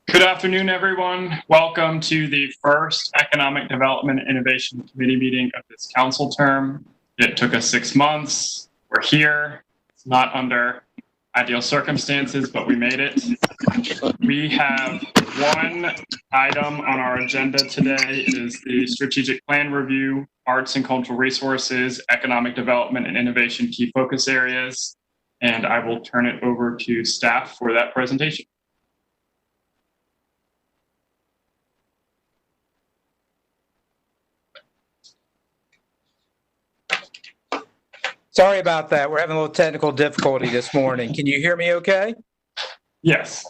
Good afternoon, everyone. Welcome to the first Economic Development Innovation Committee meeting of this council term. It took us 6 months. We're here. It's not under ideal circumstances, but we made it. We have one item on our agenda today. It is the strategic plan review, arts and cultural resources, economic development and innovation key focus areas. And I will turn it over to staff for that presentation. Sorry about that. We're having a little technical difficulty this morning. Can you hear me okay? Yes.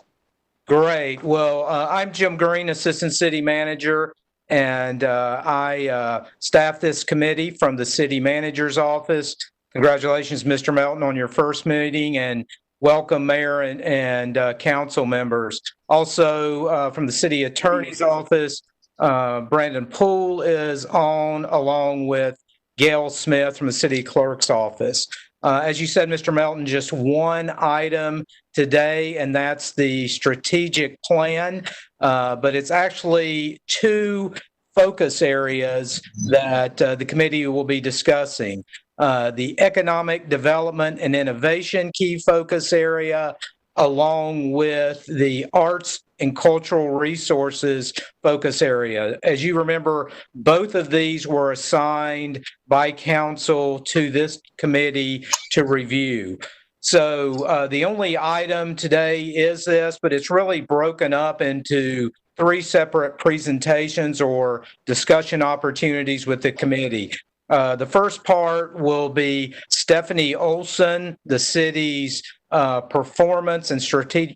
Great. Well, I'm Jim Green, Assistant City Manager, and I staff this committee from the City Manager's Office. Congratulations, Mr. Melton, on your first meeting, and welcome, Mayor and council members. Also, from the City Attorney's Office, Brandon Poole is on, along with Gail Smith from the City Clerk's Office. As you said, Mr. Melton, just one item today, and that's the strategic plan, but it's actually two focus areas that the committee will be discussing. The economic development and innovation key focus area, along with the arts and cultural resources focus area. As you remember, both of these were assigned by council to this committee to review. So the only item today is this, but it's really broken up into three separate presentations or discussion opportunities with the committee. The first part will be Stephanie Olson, the city's performance and strategic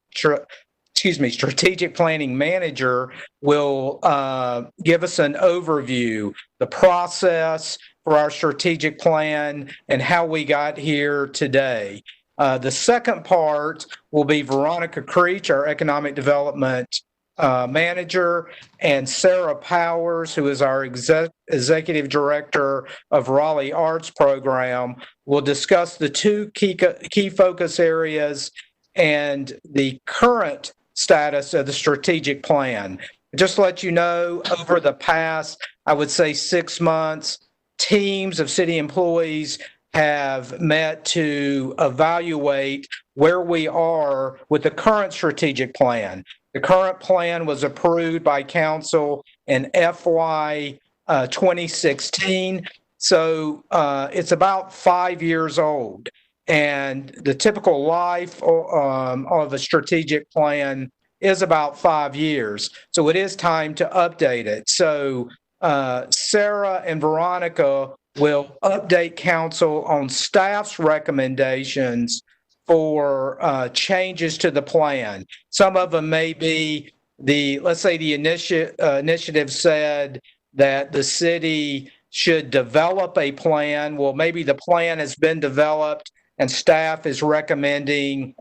planning manager, will give us an overview, the process for our strategic plan, and how we got here today. The second part will be Veronica Creech, our economic development manager, and Sarah Powers, who is our executive director of Raleigh Arts Program, will discuss the two key focus areas and the current status of the strategic plan. Just to let you know, over the past, I would say 6 months, teams of city employees have met to evaluate where we are with the current strategic plan. The current plan was approved by council in FY 2016, so it's about 5 years old. And the typical life of a strategic plan is about 5 years. So it is time to update it. So Sarah and Veronica will update council on staff's recommendations for changes to the plan. Some of them may be let's say the initiative said that the city should develop a plan. Well, maybe the plan has been developed and staff is recommending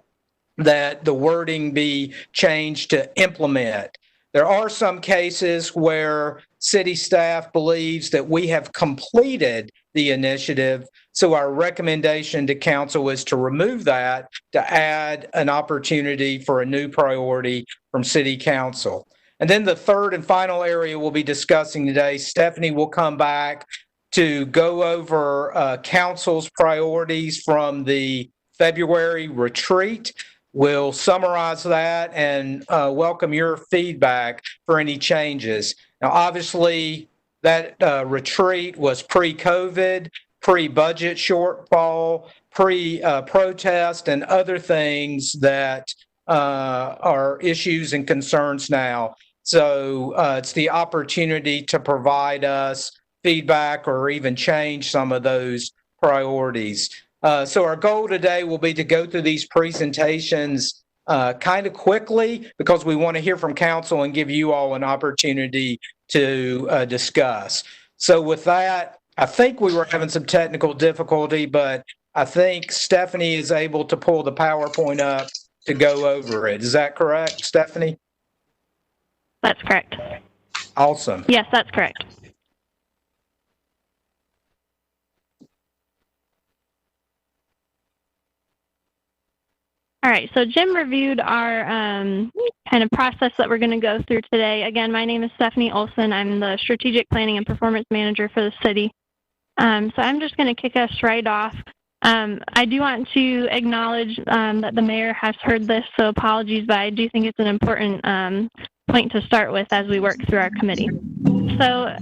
that the wording be changed to implement. There are some cases where city staff believes that we have completed the initiative, so our recommendation to council is to remove that to add an opportunity for a new priority from city council. And then the third and final area we'll be discussing today, Stephanie will come back to go over council's priorities from the February retreat. We'll summarize that and welcome your feedback for any changes. Now, obviously, that retreat was pre-COVID, pre-budget shortfall, pre-protest, and other things that are issues and concerns now. So it's the opportunity to provide us feedback or even change some of those priorities. So our goal today will be to go through these presentations kind of quickly because we want to hear from council and give you all an opportunity to discuss. So with that, I think we were having some technical difficulty, but I think Stephanie is able to pull the PowerPoint up to go over it. Is that correct, Stephanie? That's correct. Awesome. Yes, that's correct. All All right, so Jim reviewed our kind of process that we're going to go through today. Again, my name is Stephanie Olson. I'm the Strategic Planning and Performance Manager for the city. So I'm just going to kick us right off. I do want to acknowledge that the mayor has heard this, so apologies, but I do think it's an important point to start with as we work through our committee. So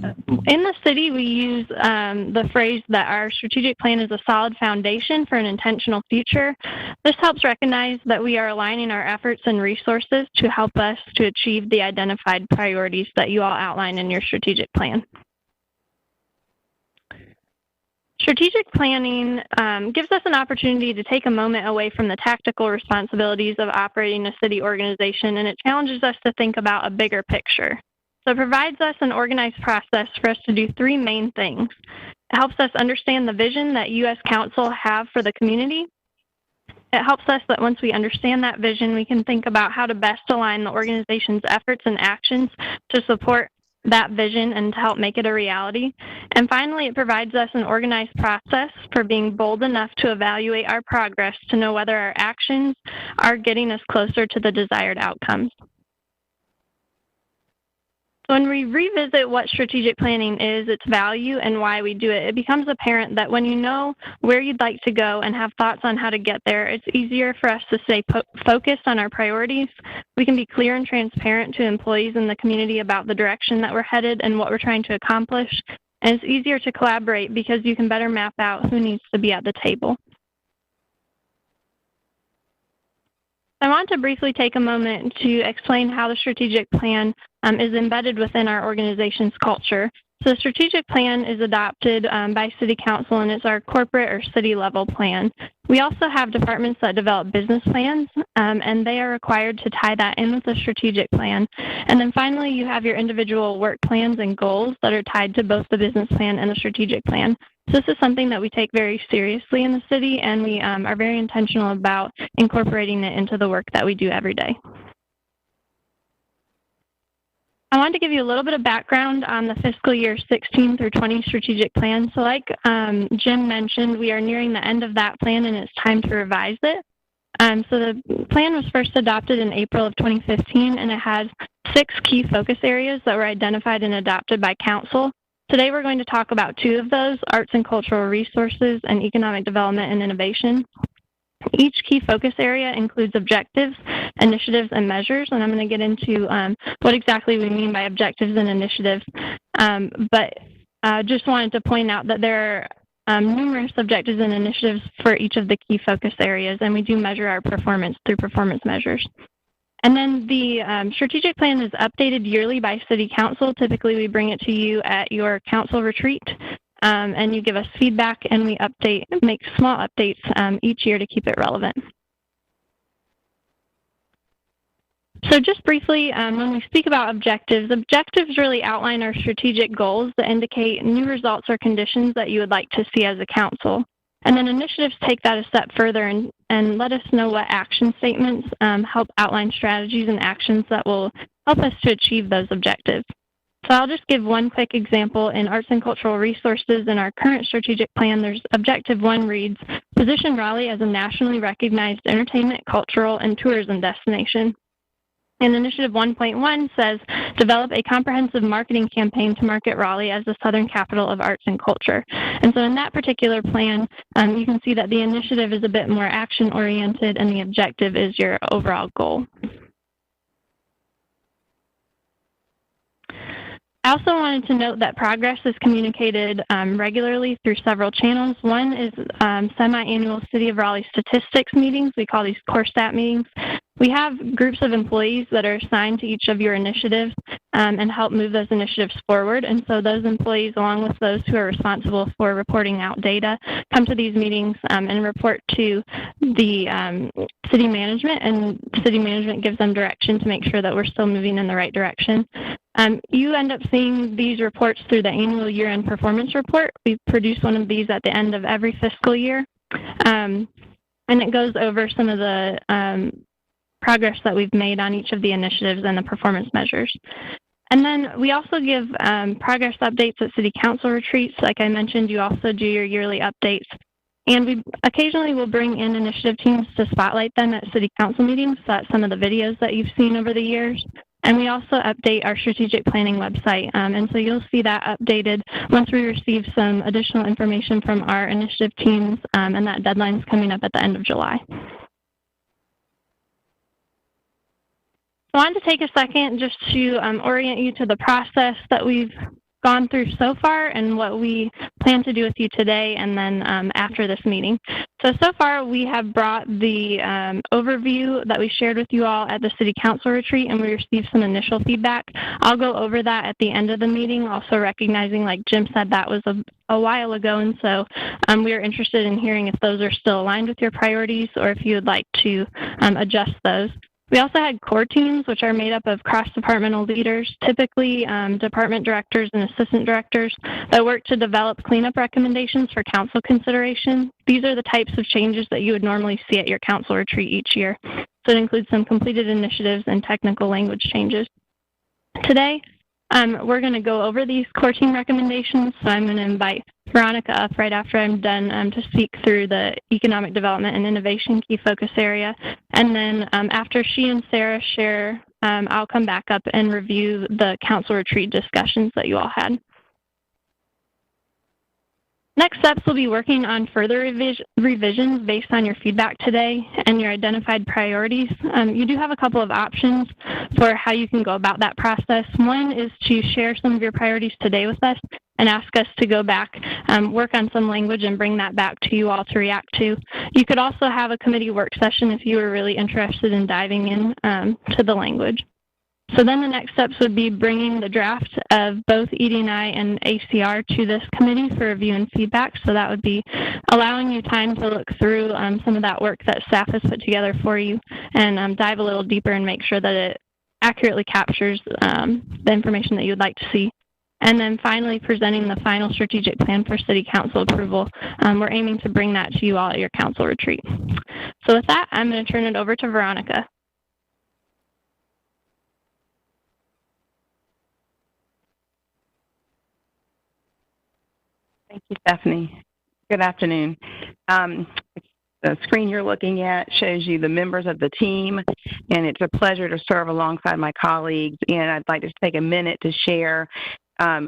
in the city, we use the phrase that our strategic plan is a solid foundation for an intentional future. This helps recognize that we are aligning our efforts and resources to help us to achieve the identified priorities that you all outline in your strategic plan. Strategic planning gives us an opportunity to take a moment away from the tactical responsibilities of operating a city organization, and it challenges us to think about a bigger picture. So it provides us an organized process for us to do three main things. It helps us understand the vision that you as council have for the community. It helps us that once we understand that vision, we can think about how to best align the organization's efforts and actions to support that vision and to help make it a reality. And finally, it provides us an organized process for being bold enough to evaluate our progress to know whether our actions are getting us closer to the desired outcomes. When we revisit what strategic planning is, its value, and why we do it, it becomes apparent that when you know where you'd like to go and have thoughts on how to get there, it's easier for us to stay focused on our priorities. We can be clear and transparent to employees in the community about the direction that we're headed and what we're trying to accomplish. And it's easier to collaborate because you can better map out who needs to be at the table. I want to briefly take a moment to explain how the strategic plan is embedded within our organization's culture. So the strategic plan is adopted by City Council, and it's our corporate or city level plan. We also have departments that develop business plans, and they are required to tie that in with the strategic plan. And then finally, you have your individual work plans and goals that are tied to both the business plan and the strategic plan. So this is something that we take very seriously in the city, and we are very intentional about incorporating it into the work that we do every day. I wanted to give you a little bit of background on the fiscal year 16 through 20 strategic plan. So like Jim mentioned, we are nearing the end of that plan and it's time to revise it. So the plan was first adopted in April of 2015, and it has 6 key focus areas that were identified and adopted by council. Today we're going to talk about 2 of those, arts and cultural resources and economic development and innovation. Each key focus area includes objectives, initiatives, and measures, and I'm going to get into what exactly we mean by objectives and initiatives. But just wanted to point out that there are numerous objectives and initiatives for each of the key focus areas, and we do measure our performance through performance measures. And then the strategic plan is updated yearly by City Council. Typically, we bring it to you at your council retreat. And you give us feedback, and we make small updates each year to keep it relevant. So just briefly, when we speak about objectives really outline our strategic goals that indicate new results or conditions that you would like to see as a council. And then initiatives take that a step further and let us know what action statements help outline strategies and actions that will help us to achieve those objectives. So I'll just give one quick example. In arts and cultural resources in our current strategic plan, there's objective 1 reads, position Raleigh as a nationally recognized entertainment, cultural, and tourism destination. And initiative 1.1 says, develop a comprehensive marketing campaign to market Raleigh as the Southern capital of arts and culture. And so in that particular plan, you can see that the initiative is a bit more action-oriented and the objective is your overall goal. I also wanted to note that progress is communicated regularly through several channels. One is semi-annual City of Raleigh statistics meetings. We call these core stat meetings. We have groups of employees that are assigned to each of your initiatives and help move those initiatives forward. And so those employees, along with those who are responsible for reporting out data, come to these meetings and report to the city management, and city management gives them direction to make sure that we're still moving in the right direction. You end up seeing these reports through the annual year-end performance report. We produce one of these at the end of every fiscal year, and it goes over some of the progress that we've made on each of the initiatives and the performance measures. And then we also give progress updates at City Council retreats. Like I mentioned, you also do your yearly updates. And we occasionally will bring in initiative teams to spotlight them at city council meetings. So that's some of the videos that you've seen over the years. And we also update our strategic planning website. And so you'll see that updated once we receive some additional information from our initiative teams, and that deadline is coming up at the end of July. I wanted to take a second just to orient you to the process that we've gone through so far and what we plan to do with you today and then after this meeting. So far we have brought the overview that we shared with you all at the City Council retreat, and we received some initial feedback. I'll go over that at the end of the meeting, also recognizing, like Jim said, that was a while ago, and so we are interested in hearing if those are still aligned with your priorities or if you would like to adjust those. We also had core teams, which are made up of cross-departmental leaders, typically department directors and assistant directors, that work to develop cleanup recommendations for council consideration. These are the types of changes that you would normally see at your council retreat each year. So it includes some completed initiatives and technical language changes. Today, we're going to go over these core team recommendations, so I'm going to invite Veronica up right after I'm done to speak through the economic development and innovation key focus area. And then after she and Sarah share, I'll come back up and review the council retreat discussions that you all had. Next steps, we'll be working on further revisions based on your feedback today and your identified priorities. You do have a couple of options for how you can go about that process. One is to share some of your priorities today with us and ask us to go back, work on some language and bring that back to you all to react to. You could also have a committee work session if you were really interested in diving in to the language. So then the next steps would be bringing the draft of both ED&I and ACR to this committee for review and feedback. So that would be allowing you time to look through some of that work that staff has put together for you and dive a little deeper and make sure that it accurately captures the information that you would like to see. And then finally, presenting the final strategic plan for City Council approval. We're aiming to bring that to you all at your council retreat. So with that, I'm going to turn it over to Veronica. Thank you, Stephanie. Good afternoon. The screen you're looking at shows you the members of the team, and it's a pleasure to serve alongside my colleagues. And I'd like to take a minute to share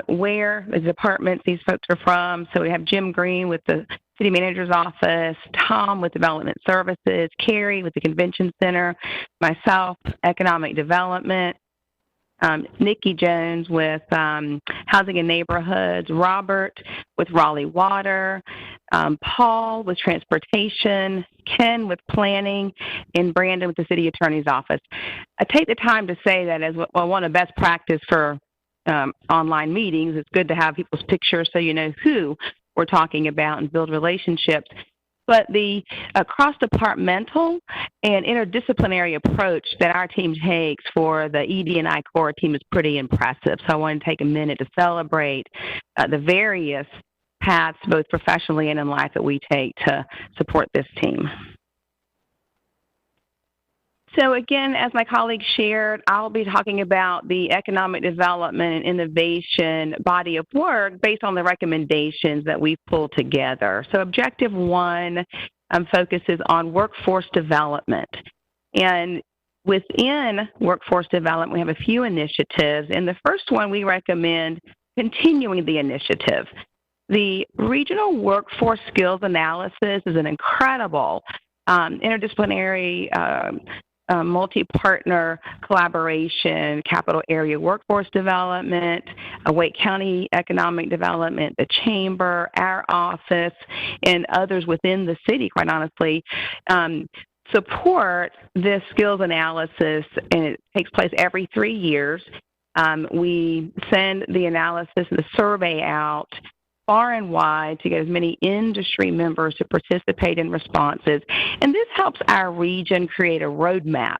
where the departments these folks are from. So we have Jim Green with the City Manager's Office, Tom with Development Services, Carrie with the Convention Center, myself, Economic Development, Nikki Jones with Housing and Neighborhoods, Robert with Raleigh Water, Paul with Transportation, Ken with Planning, and Brandon with the City Attorney's Office. I take the time to say that as one of best practice for online meetings, it's good to have people's pictures so you know who we're talking about and build relationships. But the cross-departmental and interdisciplinary approach that our team takes for the ED&I core team is pretty impressive. So I want to take a minute to celebrate the various paths, both professionally and in life, that we take to support this team. So again, as my colleagues shared, I'll be talking about the economic development and innovation body of work based on the recommendations that we've pulled together. So objective one focuses on workforce development. And within workforce development, we have a few initiatives. And the first one, we recommend continuing the initiative. The regional workforce skills analysis is an incredible interdisciplinary multi-partner collaboration, capital area workforce development, Wake County Economic Development, the Chamber, our office, and others within the city, quite honestly, support this skills analysis, and it takes place every 3 years. We send the analysis and the survey out far and wide to get as many industry members to participate in responses. And this helps our region create a roadmap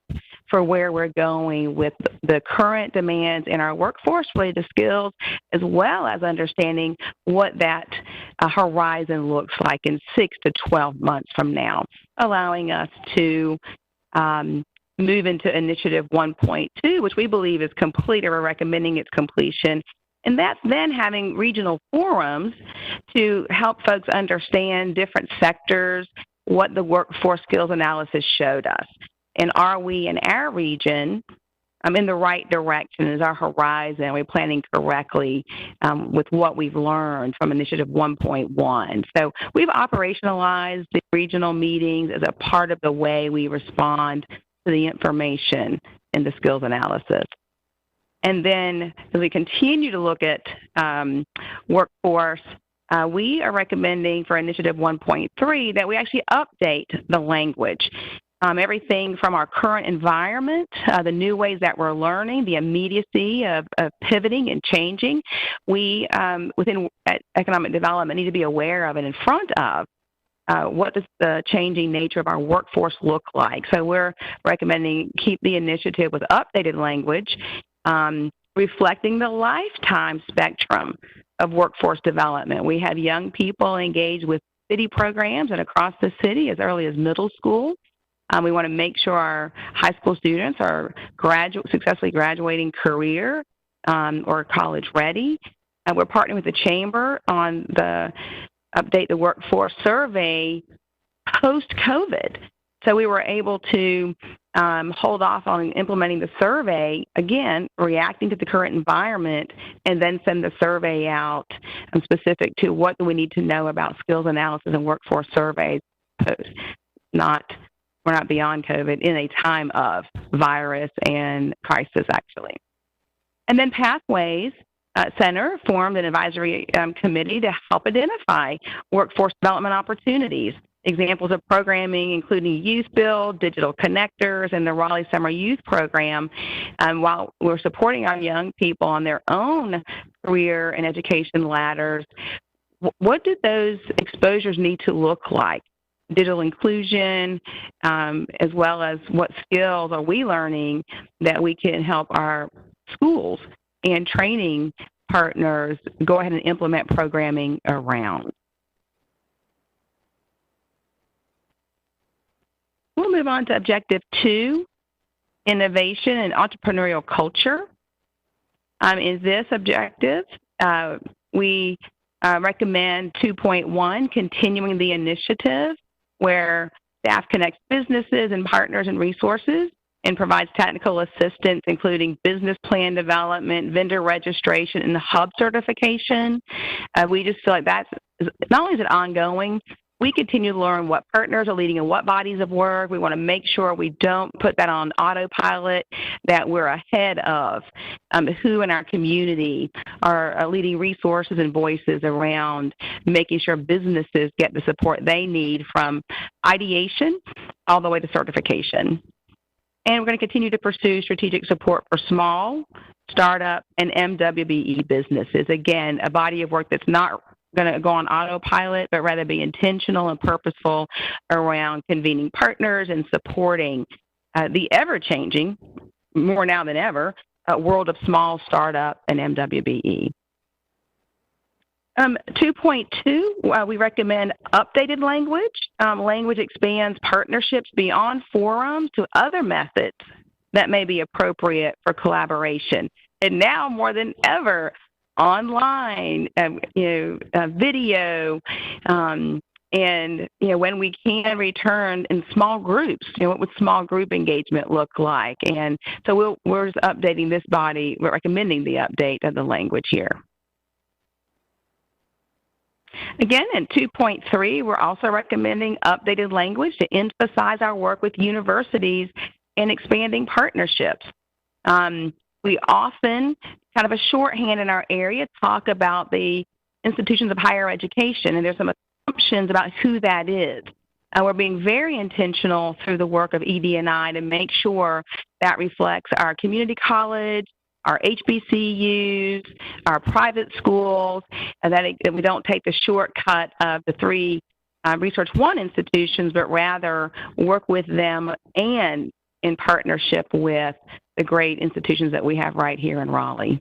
for where we're going with the current demands in our workforce related to skills, as well as understanding what that horizon looks like in 6 to 12 months from now, allowing us to move into Initiative 1.2, which we believe is complete, or we're recommending its completion And that's then having regional forums to help folks understand different sectors, what the workforce skills analysis showed us. And are we in our region in the right direction? Is our horizon? Are we planning correctly with what we've learned from Initiative 1.1? So we've operationalized the regional meetings as a part of the way we respond to the information in the skills analysis. And then as we continue to look at workforce, we are recommending for Initiative 1.3 that we actually update the language. Everything from our current environment, the new ways that we're learning, the immediacy of pivoting and changing, we within economic development need to be aware of and in front of what does the changing nature of our workforce look like. So we're recommending keep the initiative with updated language, reflecting the lifetime spectrum of workforce development. We have young people engaged with city programs and across the city as early as middle school. We want to make sure our high school students are successfully graduating career or college ready. And we're partnering with the Chamber on the Update the Workforce survey post-COVID. So we were able to hold off on implementing the survey, again, reacting to the current environment, and then send the survey out specific to what do we need to know about skills analysis and workforce surveys post. We're not beyond COVID, in a time of virus and crisis, actually. And then Pathways Center formed an advisory committee to help identify workforce development opportunities. Examples of programming including Youth Build, Digital Connectors, and the Raleigh Summer Youth Program. While we're supporting our young people on their own career and education ladders, what do those exposures need to look like? Digital inclusion, as well as what skills are we learning that we can help our schools and training partners go ahead and implement programming around. We'll move on to Objective 2, Innovation and Entrepreneurial Culture. In this objective, we recommend 2.1, continuing the initiative, where staff connects businesses and partners and resources and provides technical assistance, including business plan development, vendor registration, and the hub certification. We just feel like that's, not only is it ongoing, we continue to learn what partners are leading in what bodies of work. We want to make sure we don't put that on autopilot, that we're ahead of who in our community are leading resources and voices around making sure businesses get the support they need from ideation all the way to certification. And we're going to continue to pursue strategic support for small, startup, and MWBE businesses. Again, a body of work that's not going to go on autopilot, but rather be intentional and purposeful around convening partners and supporting the ever-changing, more now than ever, world of small, startup, and MWBE. 2.2, we recommend updated language. Language expands partnerships beyond forums to other methods that may be appropriate for collaboration. And now more than ever, online, video, and when we can return in small groups, what would small group engagement look like? And so we're just updating this body. We're recommending the update of the language here. Again, in 2.3, we're also recommending updated language to emphasize our work with universities in expanding partnerships. We often, kind of a shorthand in our area, talk about the institutions of higher education, and there's some assumptions about who that is. We're being very intentional through the work of ED&I to make sure that reflects our community college, our HBCUs, our private schools, and that we don't take the shortcut of the three Research One institutions, but rather work with them and in partnership with the great institutions that we have right here in Raleigh.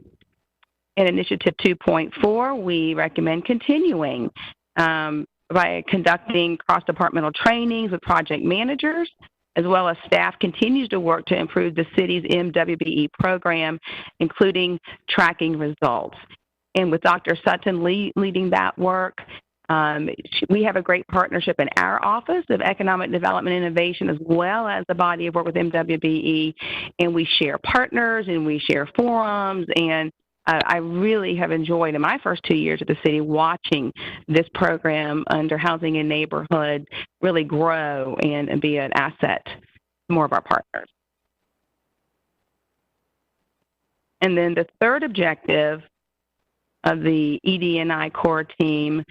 In Initiative 2.4, we recommend continuing by conducting cross-departmental trainings with project managers, as well as staff continues to work to improve the city's MWBE program, including tracking results. and with Dr. Sutton leading that work. We have a great partnership in our Office of Economic Development and Innovation, as well as the body of work with MWBE, and we share partners and we share forums, and I really have enjoyed in my first 2 years at the city watching this program under Housing and Neighborhood really grow and be an asset to more of our partners. And then the third objective of the ED&I core team,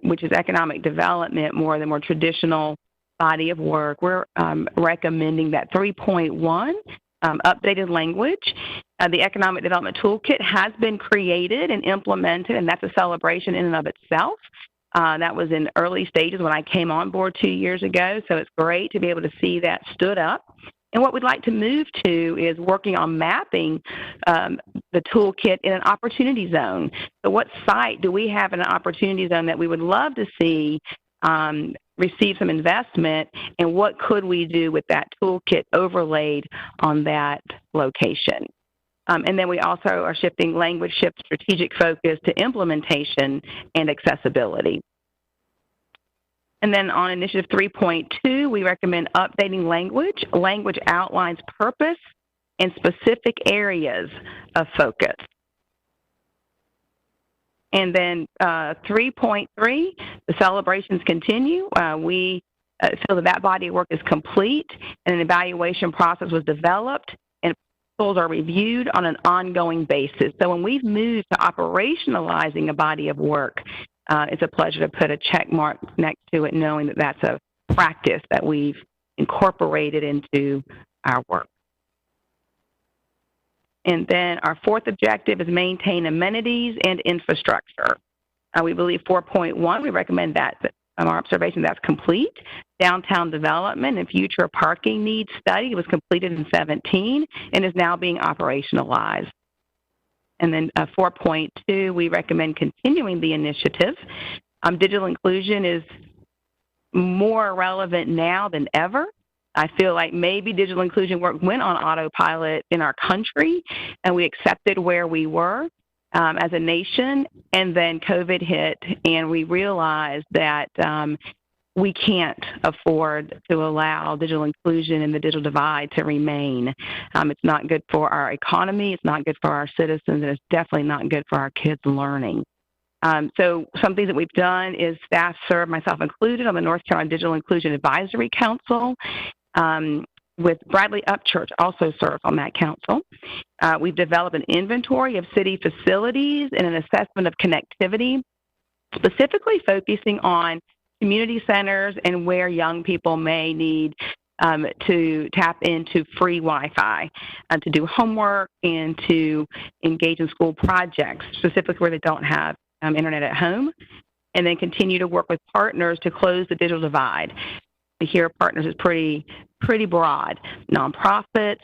which is economic development, more traditional body of work, we're recommending that 3.1 updated language. The Economic Development Toolkit has been created and implemented, and that's a celebration in and of itself. That was in early stages when I came on board 2 years ago, so it's great to be able to see that stood up. And what we'd like to move to is working on mapping the toolkit in an opportunity zone. So what site do we have in an opportunity zone that we would love to see receive some investment, and what could we do with that toolkit overlaid on that location? And then we also are shifting language shift strategic focus to implementation and accessibility. And then on Initiative 3.2, we recommend updating language. Language outlines purpose and specific areas of focus. And then 3.3, the celebrations continue. We feel that body of work is complete, and an evaluation process was developed, and proposals are reviewed on an ongoing basis. So when we've moved to operationalizing a body of work, it's a pleasure to put a check mark next to it, knowing that that's a practice that we've incorporated into our work. And then our fourth objective is maintain amenities and infrastructure. We believe 4.1, we recommend that our observation that's complete. Downtown development and future parking needs study was completed in 2017 and is now being operationalized. And then 4.2, we recommend continuing the initiative. Digital inclusion is more relevant now than ever. I feel like maybe digital inclusion work went on autopilot in our country, and we accepted where we were as a nation, and then COVID hit, and we realized that we can't afford to allow digital inclusion and the digital divide to remain. It's not good for our economy, it's not good for our citizens, and it's definitely not good for our kids' learning. So some things that we've done is staff serve, myself included, on the North Carolina Digital Inclusion Advisory Council, with Bradley Upchurch also serves on that council. We've developed an inventory of city facilities and an assessment of connectivity, specifically focusing on community centers and where young people may need to tap into free Wi-Fi to do homework and to engage in school projects, specifically where they don't have internet at home, and then continue to work with partners to close the digital divide. Here, partners is pretty broad. Nonprofits,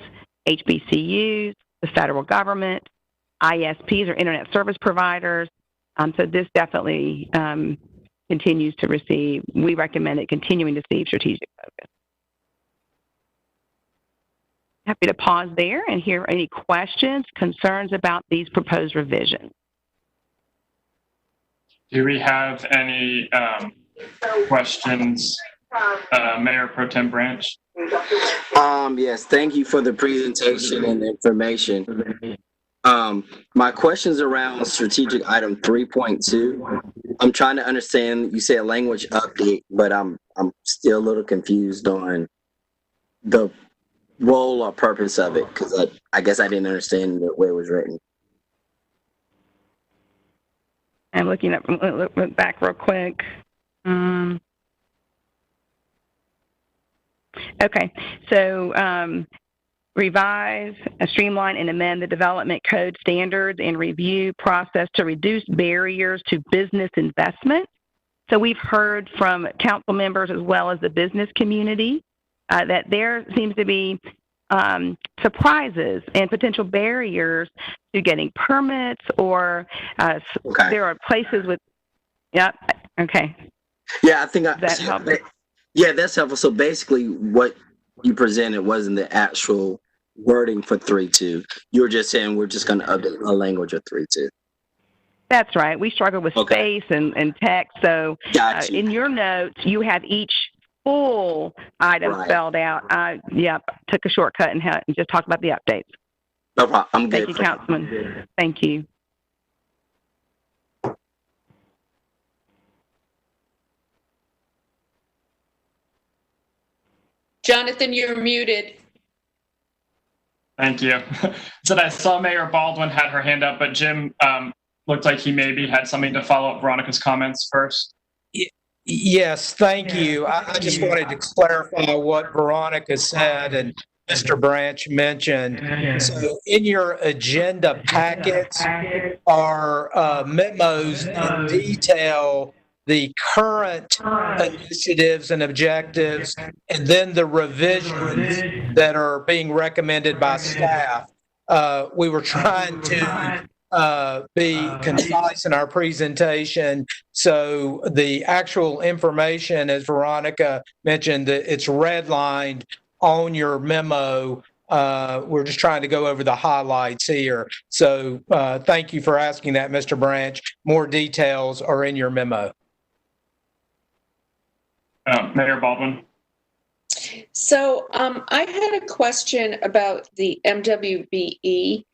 HBCUs, the federal government, ISPs or internet service providers. So this definitely continues to receive, we recommend it continuing to receive strategic focus. Happy to pause there and hear any questions, concerns about these proposed revisions. Do we have any questions? Mayor Pro Tem Branch. Yes, thank you for the presentation and the information. My question's around strategic item 3.2. I'm trying to understand, you said language update, but I'm still a little confused on the role or purpose of it, because I guess I didn't understand the way it was written. I'm looking up, look back real quick. Okay, so revise, streamline, and amend the development code standards and review process to reduce barriers to business investment. So we've heard from council members as well as the business community that there seems to be surprises and potential barriers to getting permits, or there are places with, okay. Yeah, I think that helps. Yeah, that's helpful. So basically what you presented wasn't the actual wording for 3.2. You were just saying we're just going to update the language of 3.2. That's right. We struggle with Okay. space and text. So Got you. in your notes, you have each full item Right. spelled out. I took a shortcut and just talked about the updates. No problem. I'm Thank good. you, Councilman. Thank you. Jonathan, you're muted. Thank you. So I saw Mayor Baldwin had her hand up, but Jim looked like he maybe had something to follow up Veronica's comments first. Yes, thank you. I just wanted to clarify what Veronica said and Mr. Branch mentioned. So in your agenda packets are memos in detail the current initiatives and objectives, and then the revisions that are being recommended by staff. We were trying to be concise in our presentation. So the actual information, as Veronica mentioned, it's redlined on your memo. We're just trying to go over the highlights here. So thank you for asking that, Mr. Branch. More details are in your memo. Mayor Baldwin. So I had a question about the MWBE.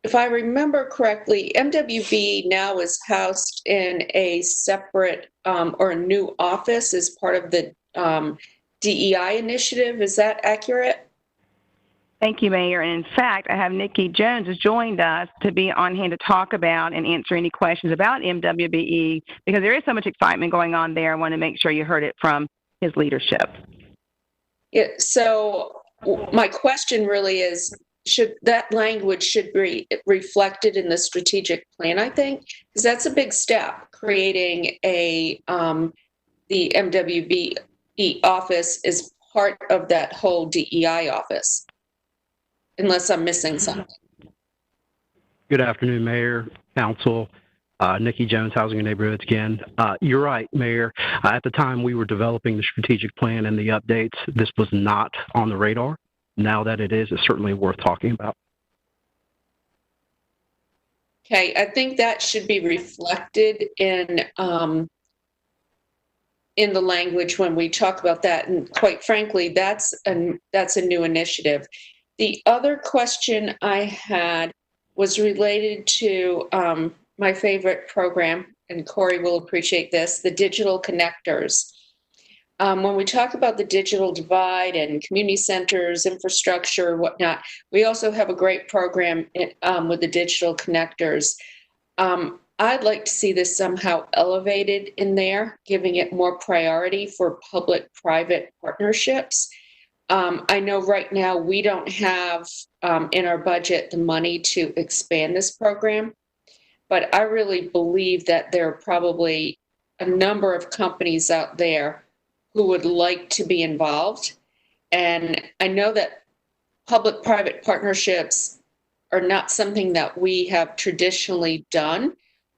If I remember correctly, MWBE now is housed in a separate or a new office as part of the DEI initiative. Is that accurate? Thank you, Mayor. And in fact, I have Nikki Jones has joined us to be on hand to talk about and answer any questions about MWBE because there is so much excitement going on there. I want to make sure you heard it from his leadership. Yeah, so my question really is, should that language be reflected in the strategic plan, I think? Because that's a big step, creating the MWBE office is part of that whole DEI office. Unless I'm missing something. Good afternoon, Mayor, Council, Nikki Jones, Housing and Neighborhoods again. You're right, Mayor. At the time we were developing the strategic plan and the updates, this was not on the radar. Now that it is, it's certainly worth talking about. Okay, I think that should be reflected in the language when we talk about that. And quite frankly, that's a new initiative. The other question I had was related to my favorite program, and Corey will appreciate this, the digital connectors. When we talk about the digital divide and community centers, infrastructure, whatnot, we also have a great program with the digital connectors. I'd like to see this somehow elevated in there, giving it more priority for public-private partnerships. I know right now we don't have in our budget the money to expand this program, but I really believe that there are probably a number of companies out there who would like to be involved. And I know that public-private partnerships are not something that we have traditionally done.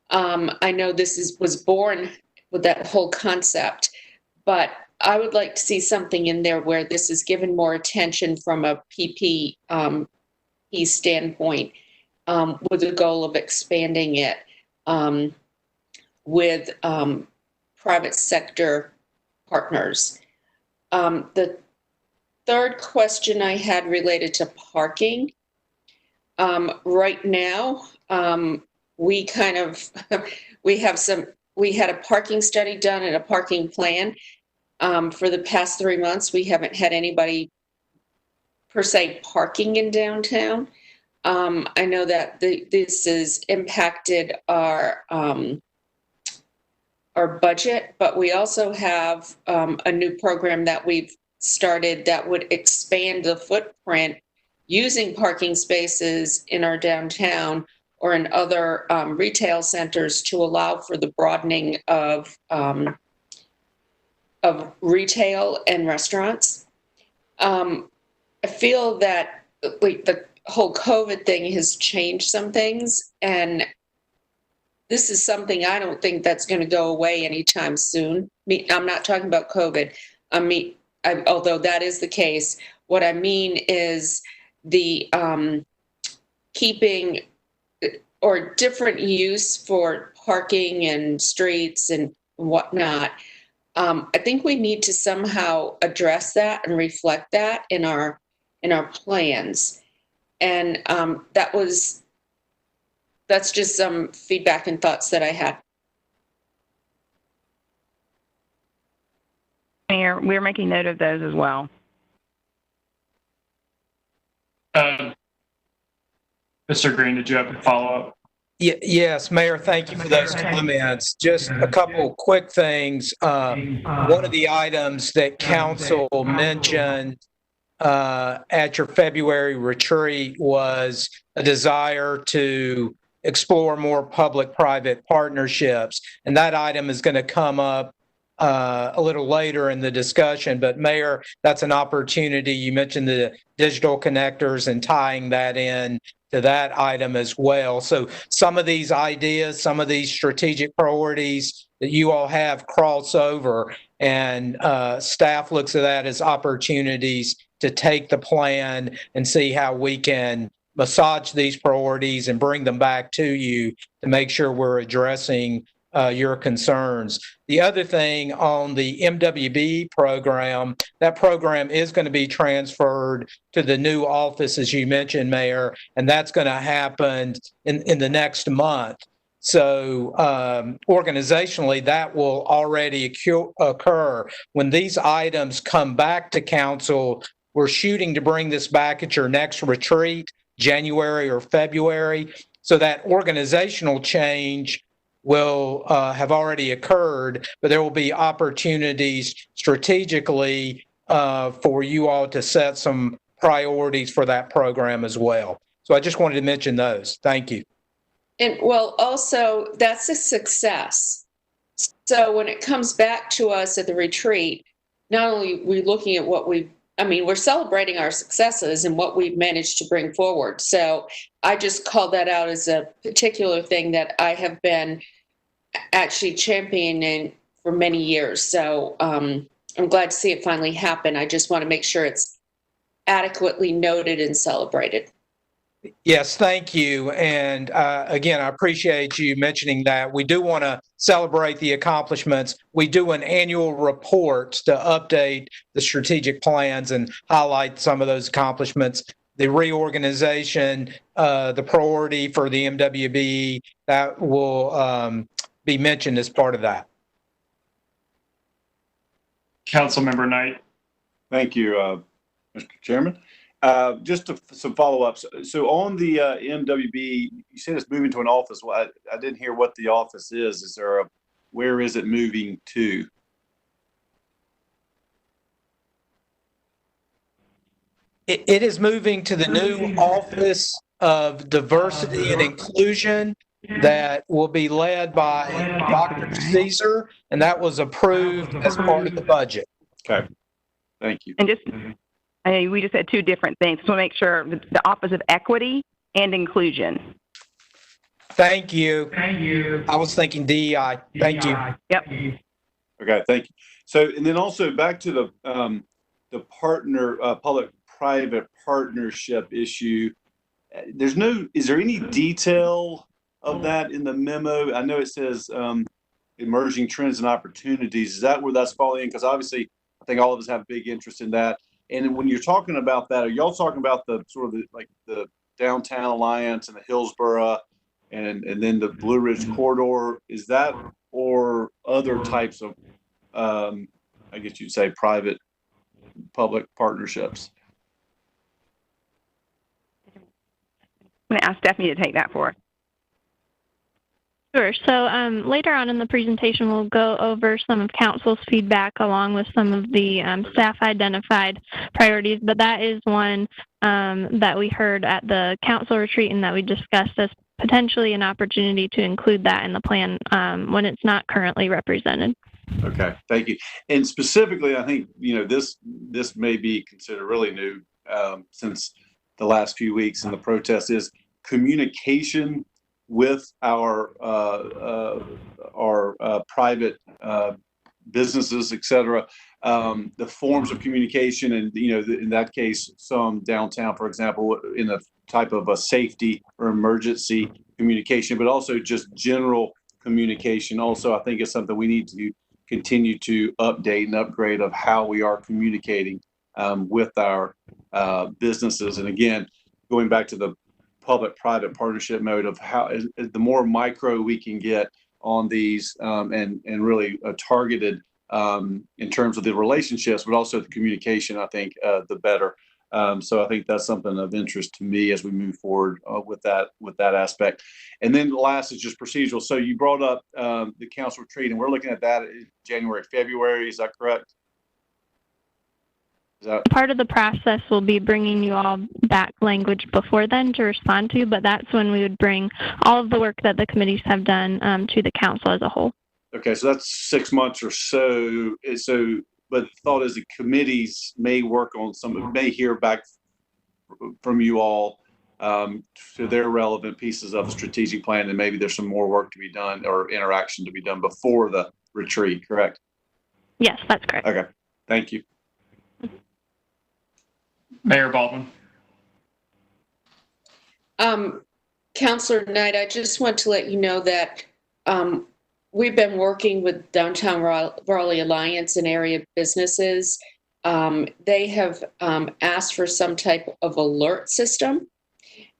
I know this was born with that whole concept, but I would like to see something in there where this is given more attention from a PP standpoint, with the goal of expanding it with private sector partners. The third question I had related to parking. Right now, we had a parking study done and a parking plan. For the past 3 months, we haven't had anybody per se parking in downtown. I know that this has impacted our budget, but we also have a new program that we've started that would expand the footprint using parking spaces in our downtown or in other retail centers to allow for the broadening of retail and restaurants. I feel that the whole COVID thing has changed some things, and this is something I don't think that's going to go away anytime soon. I'm not talking about COVID. Although that is the case, what I mean is the keeping or different use for parking and streets and whatnot. I think we need to somehow address that and reflect that in our plans. And that's just some feedback and thoughts that I had. Mayor, we're making note of those as well. Mr. Green, did you have a follow-up? Yes, Mayor, thank you for those comments. Just a couple quick things. One of the items that council mentioned at your February retreat was a desire to explore more public-private partnerships. And that item is going to come up a little later in the discussion. But Mayor, that's an opportunity. You mentioned the digital connectors and tying that in to that item as well. So some of these ideas, some of these strategic priorities that you all have cross over, and staff looks at that as opportunities to take the plan and see how we can massage these priorities and bring them back to you to make sure we're addressing your concerns. The other thing on the MWB program, that program is going to be transferred to the new office, as you mentioned, Mayor, and that's going to happen in the next month. So organizationally, that will already occur. When these items come back to council, we're shooting to bring this back at your next retreat, January or February. So that organizational change will have already occurred, but there will be opportunities strategically for you all to set some priorities for that program as well. So I just wanted to mention those. Thank you. And well, also, that's a success. So when it comes back to us at the retreat, not only are we looking at what we're celebrating our successes and what we've managed to bring forward. So I just call that out as a particular thing that I have been actually championing for many years. So I'm glad to see it finally happen. I just want to make sure it's adequately noted and celebrated. Yes, thank you. And again, I appreciate you mentioning that. We do want to celebrate the accomplishments. We do an annual report to update the strategic plans and highlight some of those accomplishments. The reorganization, the priority for the MWB, that will be mentioned as part of that. Councilmember Knight. Thank you, Mr. Chairman. Just some follow-ups. So on the MWB, you said it's moving to an office. Well, I didn't hear what the office is. Where is it moving to? It is moving to the new Office of Diversity and Inclusion that will be led by Dr. Caesar, and that was approved as part of the budget. Okay, thank you. And we just had two different things. So make sure the Office of Equity and Inclusion. Thank you. I was thinking DEI. Thank you. Yep. Okay, thank you. So, and then also back to the public-private partnership issue. Is there any detail of that in the memo? I know it says emerging trends and opportunities. Is that where that's falling in? Because obviously, I think all of us have a big interest in that. And when you're talking about that, are y'all talking about the sort of the Downtown Alliance and the Hillsborough and then the Blue Ridge Corridor? Is that or other types of, I guess you'd say, private public partnerships? I'm going to ask Stephanie to take that for us. Sure. So later on in the presentation, we'll go over some of council's feedback along with some of the staff identified priorities. But that is one that we heard at the council retreat and that we discussed as potentially an opportunity to include that in the plan when it's not currently represented. Okay, thank you. And specifically, I think, this may be considered really new since the last few weeks in the protest is communication with our private businesses, et cetera, the forms of communication, and in that case, some downtown, for example, in a type of a safety or emergency communication, but also just general communication. Also, I think it's something we need to continue to update and upgrade of how we are communicating with our businesses. And again, going back to the public-private partnership mode of how the more micro we can get on these and really targeted in terms of the relationships, but also the communication, I think the better. So I think that's something of interest to me as we move forward with that aspect. And then the last is just procedural. So you brought up the council retreat, and we're looking at that in January, February. Is that correct? Part of the process will be bringing you all back language before then to respond to, but that's when we would bring all of the work that the committees have done to the council as a whole. Okay, so that's 6 months or so. But the thought is the committees may work on may hear back from you all to their relevant pieces of the strategic plan, and maybe there's some more work to be done or interaction to be done before the retreat, correct? Yes, that's correct. Okay, thank you. Mayor Baldwin. Councilor Knight, I just want to let you know that we've been working with Downtown Raleigh Alliance and area businesses. They have asked for some type of alert system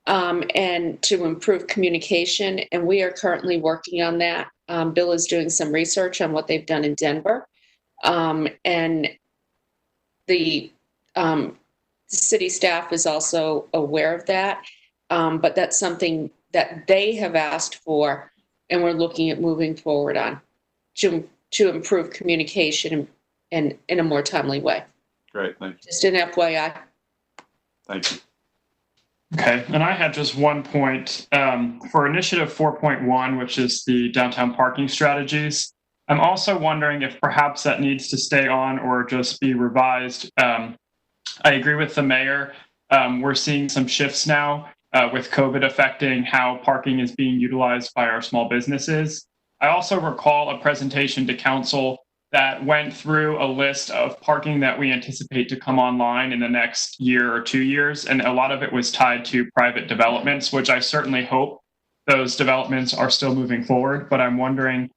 and to improve communication, and we are currently working on that. Bill is doing some research on what they've done in Denver, and the city staff is also aware of that, but that's something that they have asked for, and we're looking at moving forward on to improve communication and in a more timely way. Great, thank you. Just an FYI. Thank you. Okay, and I had just one point for Initiative 4.1, which is the downtown parking strategies. I'm also wondering if perhaps that needs to stay on or just be revised. I agree with the mayor. We're seeing some shifts now with COVID affecting how parking is being utilized by our small businesses. I also recall a presentation to council that went through a list of parking that we anticipate to come online in the next year or 2 years. And a lot of it was tied to private developments, which I certainly hope those developments are still moving forward. But I'm wondering,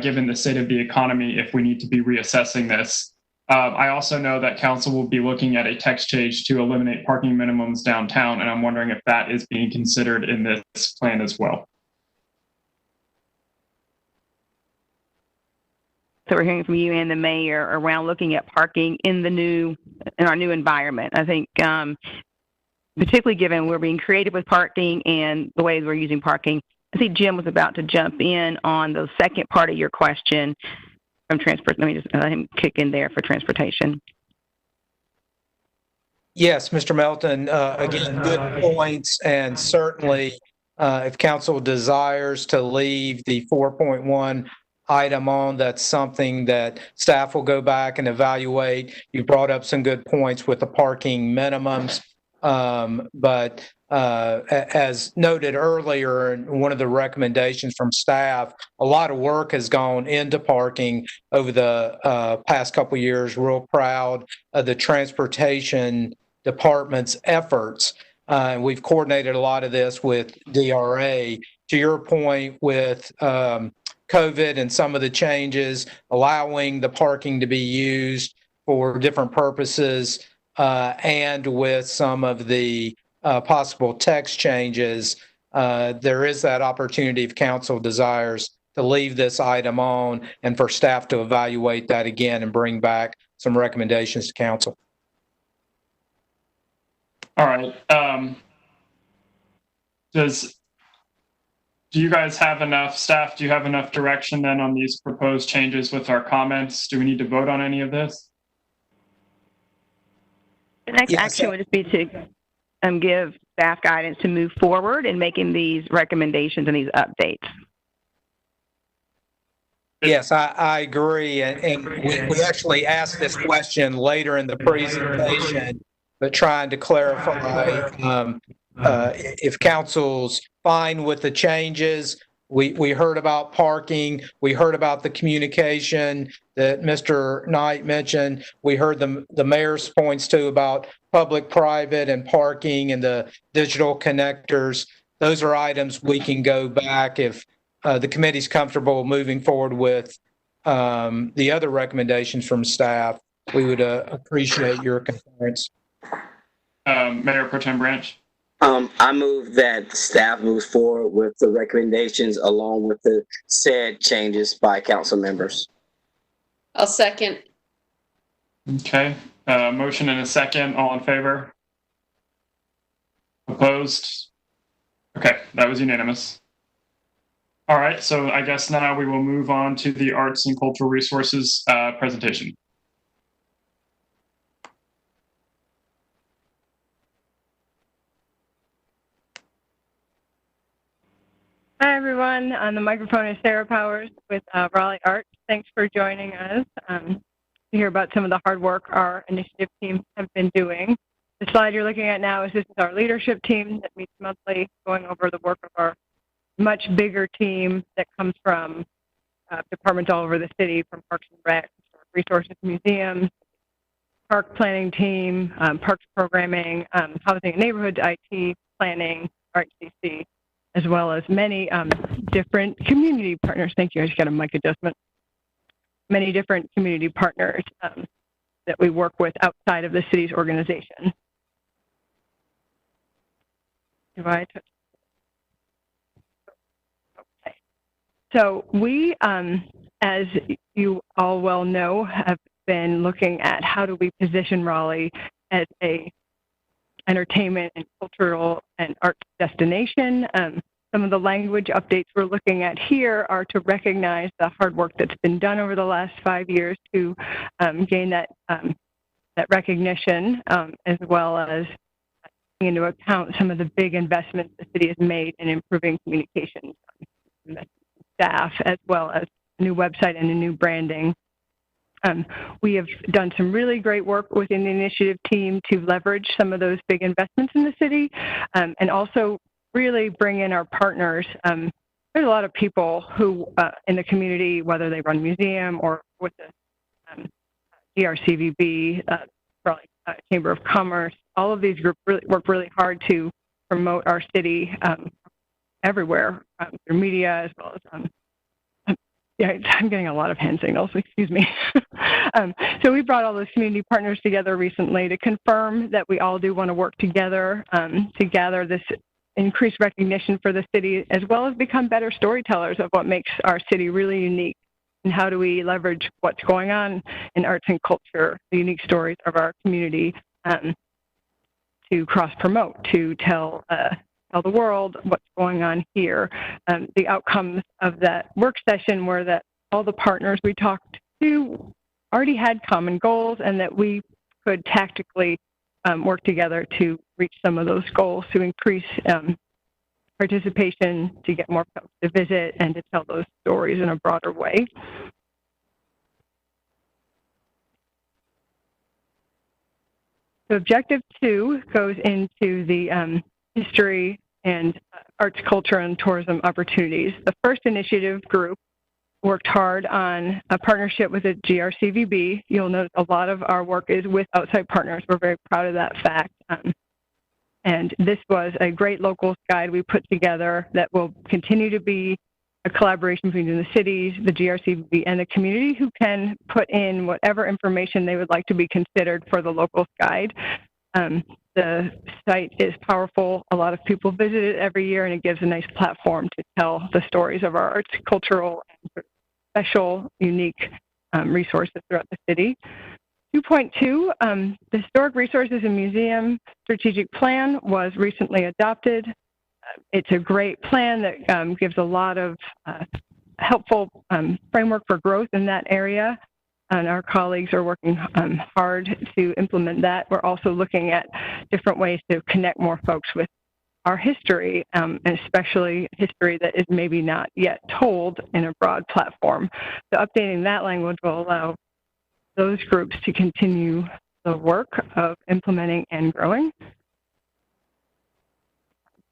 given the state of the economy, if we need to be reassessing this. I also know that council will be looking at a text change to eliminate parking minimums downtown, and I'm wondering if that is being considered in this plan as well. So we're hearing from you and the mayor around looking at parking in our new environment. I think particularly given we're being creative with parking and the ways we're using parking. I think Jim was about to jump in on the second part of your question from transport. Let me just let him kick in there for transportation. Yes, Mr. Melton, again, good points. And certainly if council desires to leave the 4.1 item on, that's something that staff will go back and evaluate. You brought up some good points with the parking minimums. But as noted earlier, one of the recommendations from staff, a lot of work has gone into parking over the past couple of years. Real proud of the transportation department's efforts. We've coordinated a lot of this with DRA. To your point with COVID and some of the changes, allowing the parking to be used for different purposes, and with some of the possible text changes, there is that opportunity if council desires to leave this item on and for staff to evaluate that again and bring back some recommendations to council. All right. Do you guys have enough, staff, do you have enough direction then on these proposed changes with our comments? Do we need to vote on any of this? The next action would just be to give staff guidance to move forward in making these recommendations and these updates. Yes, I agree. And we actually asked this question later in the presentation, but trying to clarify if council's fine with the changes. We heard about parking. We heard about the communication that Mr. Knight mentioned. We heard the mayor's points too about public, private, and parking and the digital connectors. those are items we can go back if the committee's comfortable moving forward with the other recommendations from staff. We would appreciate your concurrence. Mayor Pro Tem Branch. I move that staff moves forward with the recommendations along with the said changes by council members. I'll second. Okay. Motion and a second. All in favor? Opposed? Okay, that was unanimous. All right, so I guess now we will move on to the Arts and Cultural Resources presentation. Hi, everyone. On the microphone is Sarah Powers with Raleigh Arts. Thanks for joining us to hear about some of the hard work our initiative teams have been doing. The slide you're looking at now is our leadership team that meets monthly, going over the work of our much bigger team that comes from departments all over the city, from Parks and Rec, Resources, Museums, Park Planning Team, Parks Programming, Housing and Neighborhood, IT, Planning, RHCC, as well as many different community partners. Thank you. I just got a mic adjustment. Many different community partners that we work with outside of the city's organization. Do I touch? Okay. So we, as you all well know, have been looking at how do we position Raleigh as a entertainment and cultural and arts destination. Some of the language updates we're looking at here are to recognize the hard work that's been done over the last 5 years to gain that recognition, as well as taking into account some of the big investments the city has made in improving communications staff, as well as a new website and a new branding. We have done some really great work within the initiative team to leverage some of those big investments in the city, and also really bring in our partners. There's a lot of people who in the community, whether they run museum or with the GRCVB, Chamber of Commerce, all of these groups really work really hard to promote our city everywhere through media, as well as yeah, I'm getting a lot of hand signals, excuse me. So we brought all those community partners together recently to confirm that we all do want to work together to gather this increased recognition for the city, as well as become better storytellers of what makes our city really unique. And how do we leverage what's going on in arts and culture, the unique stories of our community, to cross-promote, to tell the world what's going on here. The outcomes of that work session were that all the partners we talked to already had common goals, and that we could tactically work together to reach some of those goals, to increase participation, to get more folks to visit, and to tell those stories in a broader way. So objective 2 goes into the history and arts, culture, and tourism opportunities. The first initiative group worked hard on a partnership with the GRCVB. You'll note a lot of our work is with outside partners. We're very proud of that fact. And this was a great locals guide we put together that will continue to be a collaboration between the cities, the GRCVB, and the community, who can put in whatever information they would like to be considered for the locals guide. The site is powerful. A lot of people visit it every year, and it gives a nice platform to tell the stories of our arts, cultural, and special, unique resources throughout the city. 2.2, the Historic Resources and Museum Strategic Plan was recently adopted. It's a great plan that gives a lot of helpful framework for growth in that area. And our colleagues are working hard to implement that. We're also looking at different ways to connect more folks with our history, and especially history that is maybe not yet told in a broad platform. So updating that language will allow those groups to continue the work of implementing and growing.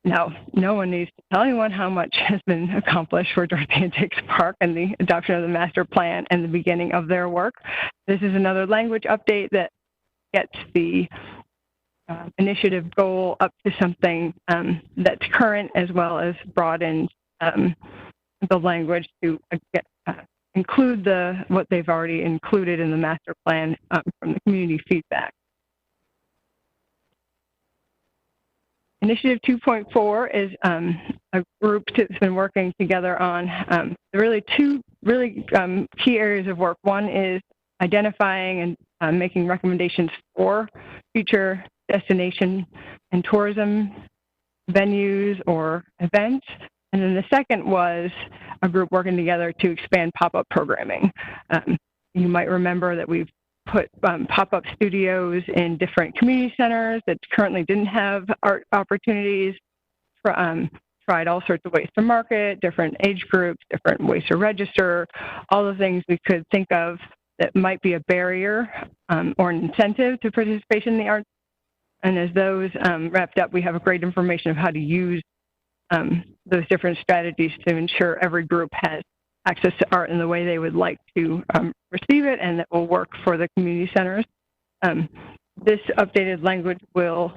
Now, no one needs to tell anyone how much has been accomplished for Dorothea Dix Park and the adoption of the master plan and the beginning of their work. This is another language update that gets the initiative goal up to something that's current, as well as broaden the language to include what they've already included in the master plan from the community feedback. Initiative 2.4 is a group that's been working together on really two key areas of work. One is identifying and making recommendations for future destination and tourism venues or events. And then the second was a group working together to expand pop-up programming. You might remember that we've put pop-up studios in different community centers that currently didn't have art opportunities. Tried all sorts of ways to market, different age groups, different ways to register, all the things we could think of that might be a barrier or an incentive to participation in the arts. And as those wrapped up, we have a great information of how to use those different strategies to ensure every group has access to art in the way they would like to receive it, and that will work for the community centers. This updated language will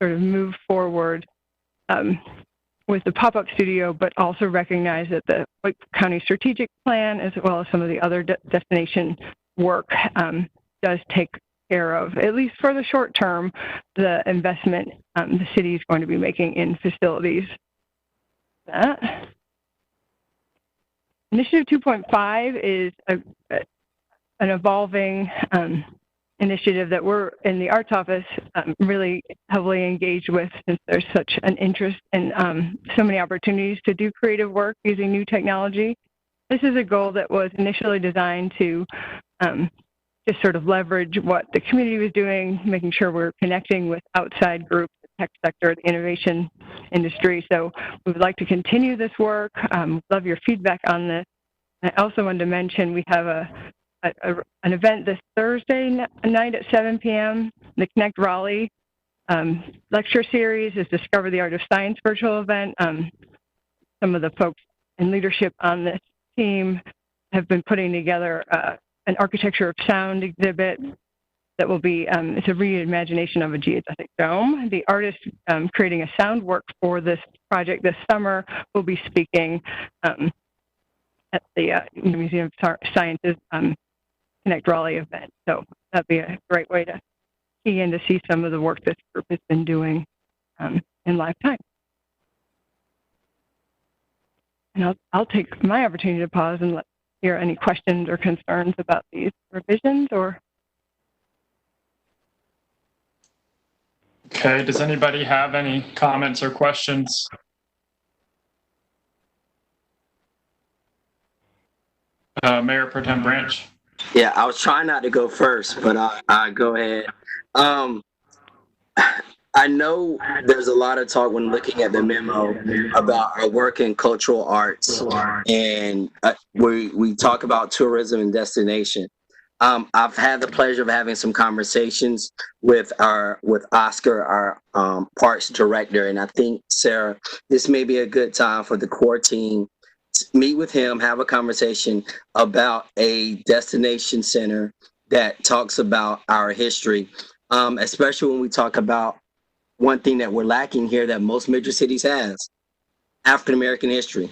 sort of move forward with the pop-up studio, but also recognize that the Wake County Strategic Plan, as well as some of the other destination work, does take care of, at least for the short term, the investment the city is going to be making in facilities. Initiative 2.5 is an evolving initiative that we're in the arts office really heavily engaged with, since there's such an interest in so many opportunities to do creative work using new technology. This is a goal that was initially designed to just sort of leverage what the community was doing, making sure we're connecting with outside groups, the tech sector, the innovation industry. So we would like to continue this work. Love your feedback on this. I also wanted to mention we have an event this Thursday night at 7 p.m. The Connect Raleigh lecture series is Discover the Art of Science virtual event. Some of the folks in leadership on this team have been putting together an architecture of sound exhibit that will be, it's a reimagination of a geodesic dome. The artist creating a sound work for this project this summer will be speaking at the Museum of Science's Connect Raleigh event. So that'd be a great way to key in to see some of the work this group has been doing in live time. And I'll take my opportunity to pause and hear any questions or concerns about these revisions. Or Okay, does anybody have any comments or questions? Mayor Pro Tem Branch. Yeah, I was trying not to go first, but I go ahead. I know there's a lot of talk when looking at the memo about our work in cultural arts, and we talk about tourism and destination. I've had the pleasure of having some conversations with Oscar, our parks director, and I think, Sarah, this may be a good time for the core team to meet with him, have a conversation about a destination center that talks about our history, especially when we talk about one thing that we're lacking here that most major cities has: African American history,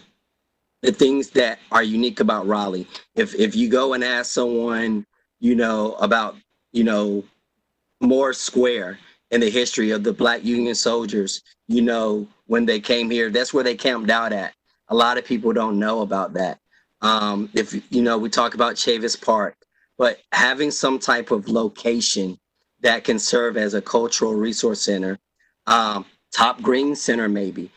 the things that are unique about Raleigh. If you go and ask someone, about, Moore Square and the history of the Black Union soldiers, when they came here, that's where they camped out at. A lot of people don't know about that. We talk about Chavis Park, but having some type of location that can serve as a cultural resource center, Top Green Center maybe,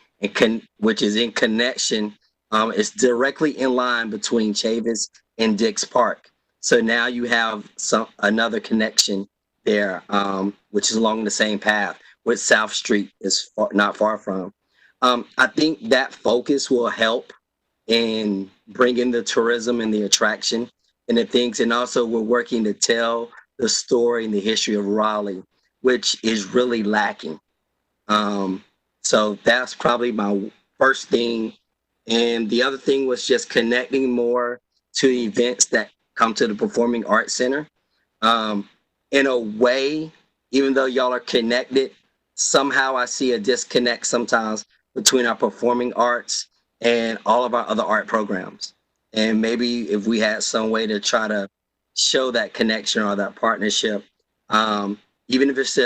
which is in connection, it's directly in line between Chavis and Dix Park. So now you have another connection there, which is along the same path, which South Street is not far from. I think that focus will help in bringing the tourism and the attraction and the things. And also we're working to tell the story and the history of Raleigh, which is really lacking. So that's probably my first thing. And the other thing was just connecting more to events that come to the Performing Arts Center. In a way, even though y'all are connected, somehow I see a disconnect sometimes between our performing arts and all of our other art programs. And maybe if we had some way to try to show that connection or that partnership, even if it's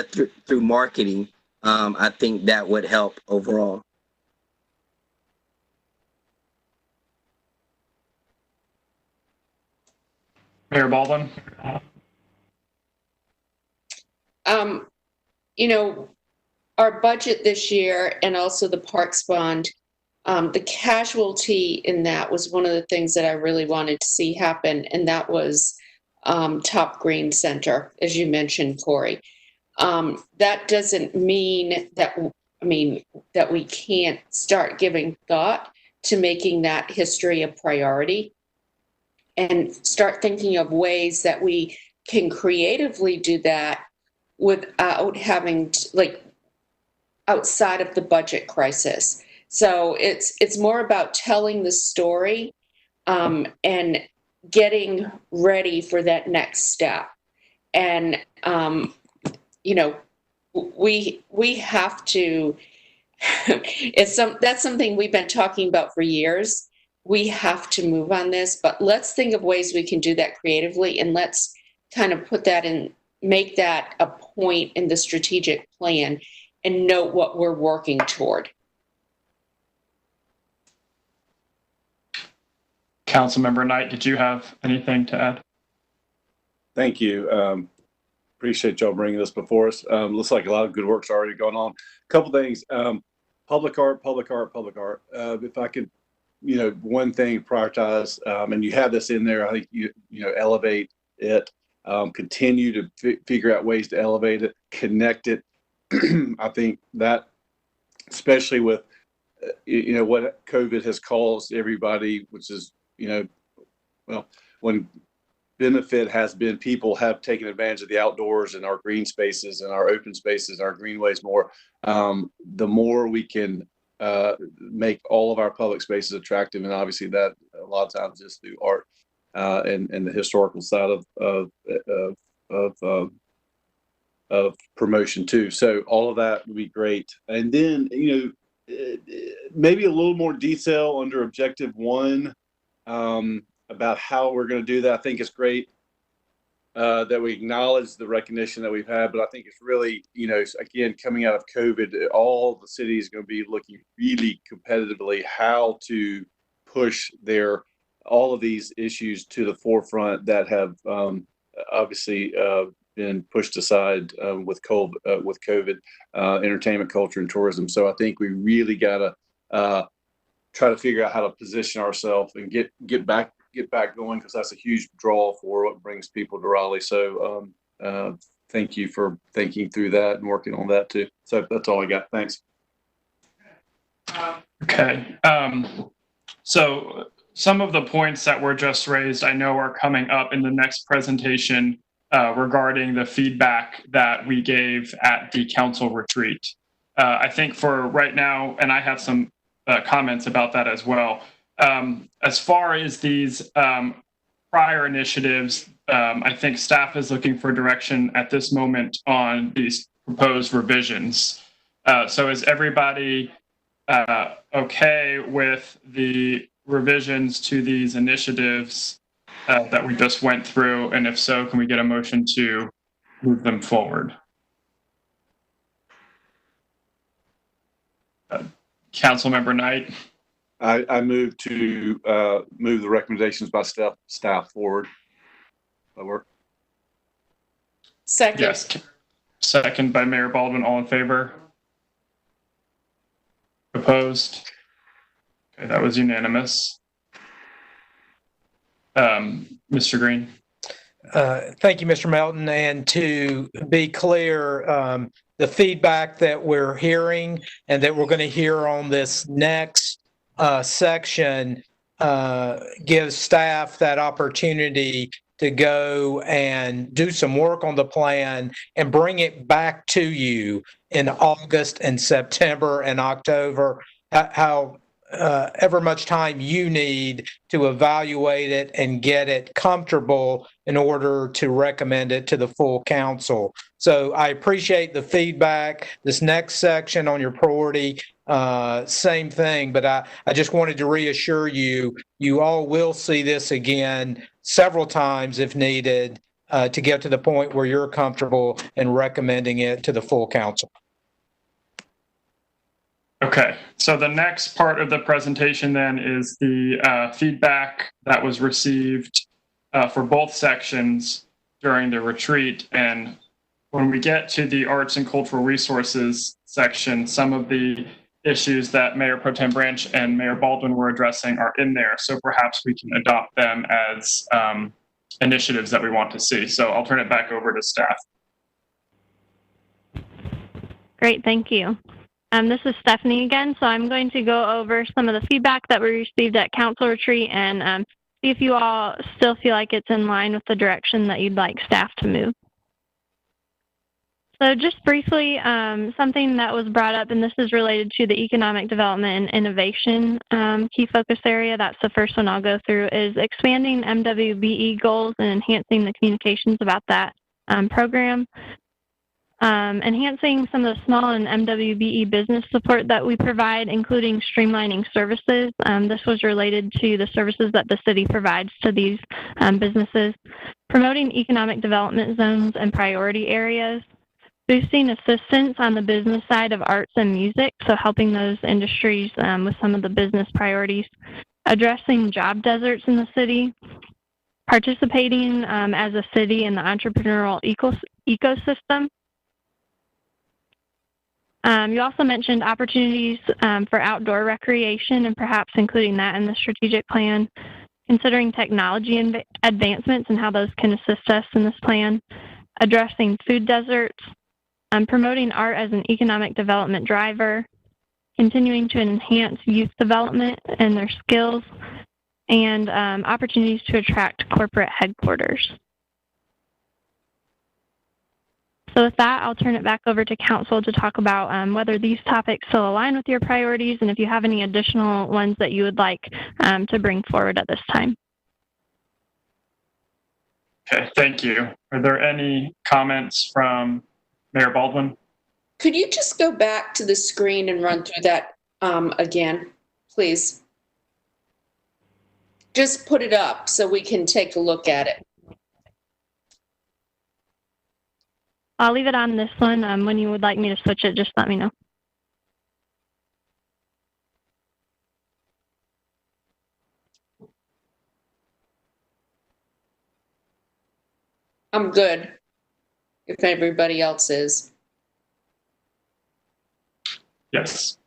through marketing, I think that would help overall. Mayor Baldwin. You know, our budget this year and also the Parks Fund, the casualty in that was one of the things that I really wanted to see happen, and that was Top Green Center, as you mentioned, Corey. That doesn't mean that, that we can't start giving thought to making that history a priority and start thinking of ways that we can creatively do that without having outside of the budget crisis. So it's more about telling the story and getting ready for that next step. And we have to. That's something we've been talking about for years. We have to move on this, but let's think of ways we can do that creatively, and let's kind of put that in, make that a point in the strategic plan, and note what we're working toward. Councilmember Knight, did you have anything to add? Thank you. Appreciate y'all bringing this before us. Looks like a lot of good work's already going on. A couple things. Public art. If I could, one thing prioritize, and you have this in there. I think you elevate it. Continue to figure out ways to elevate it, connect it. I think that, especially with what COVID has caused everybody, which is when benefit has been people have taken advantage of the outdoors and our green spaces and our open spaces, our greenways more. The more we can make all of our public spaces attractive, and obviously that a lot of times is through art and the historical side of promotion too. So all of that would be great. And then maybe a little more detail under objective 1 about how we're going to do that. I think it's great that we acknowledge the recognition that we've had, but I think it's really, again, coming out of COVID, all the cities are going to be looking really competitively how to push all of these issues to the forefront that have obviously been pushed aside with COVID, entertainment, culture, and tourism. So I think we really got to try to figure out how to position ourselves and get back going, because that's a huge draw for what brings people to Raleigh. So thank you for thinking through that and working on that too. So that's all I got. Thanks. Okay. So some of the points that were just raised, I know are coming up in the next presentation regarding the feedback that we gave at the council retreat. I think for right now, and I have some comments about that as well. As far as these prior initiatives, I think staff is looking for direction at this moment on these proposed revisions. So is everybody okay with the revisions to these initiatives that we just went through? And if so, can we get a motion to move them forward? Councilmember Knight. I move to move the recommendations by staff forward. That work? Second. Yes. Second by Mayor Baldwin. All in favor? Opposed? Okay, that was unanimous. Mr. Green. Thank you, Mr. Melton. And to be clear, the feedback that we're hearing and that we're going to hear on this next section gives staff that opportunity to go and do some work on the plan and bring it back to you in August and September and October. How ever much time you need to evaluate it and get it comfortable in order to recommend it to the full council. So I appreciate the feedback. This next section on your priority, same thing, but I just wanted to reassure you, you all will see this again several times if needed to get to the point where you're comfortable in recommending it to the full council. Okay, so the next part of the presentation then is the feedback that was received for both sections during the retreat. And when we get to the arts and cultural resources section, some of the issues that Mayor Pro Tem Branch and Mayor Baldwin were addressing are in there. So perhaps we can adopt them as initiatives that we want to see. So I'll turn it back over to staff. Great, thank you. This is Stephanie again, so I'm going to go over some of the feedback that we received at Council Retreat and see if you all still feel like it's in line with the direction that you'd like staff to move. So just briefly, something that was brought up, and this is related to the economic development and innovation key focus area, that's the first one I'll go through, is expanding MWBE goals and enhancing the communications about that program. Enhancing some of the small and MWBE business support that we provide, including streamlining services. This was related to the services that the city provides to these businesses. Promoting economic development zones and priority areas. Boosting assistance on the business side of arts and music, so helping those industries with some of the business priorities. Addressing job deserts in the city. Participating as a city in the entrepreneurial ecosystem. You also mentioned opportunities for outdoor recreation and perhaps including that in the strategic plan, considering technology advancements and how those can assist us in this plan, addressing food deserts, promoting art as an economic development driver, continuing to enhance youth development and their skills, and opportunities to attract corporate headquarters. So with that, I'll turn it back over to Council to talk about whether these topics still align with your priorities and if you have any additional ones that you would like to bring forward at this time. Okay, thank you. Are there any comments from Mayor Baldwin? Could you just go back to the screen and run through that again, please? Just put it up so we can take a look at it. I'll leave it on this one. When you would like me to switch it, just let me know. I'm good, if everybody else is. Yes.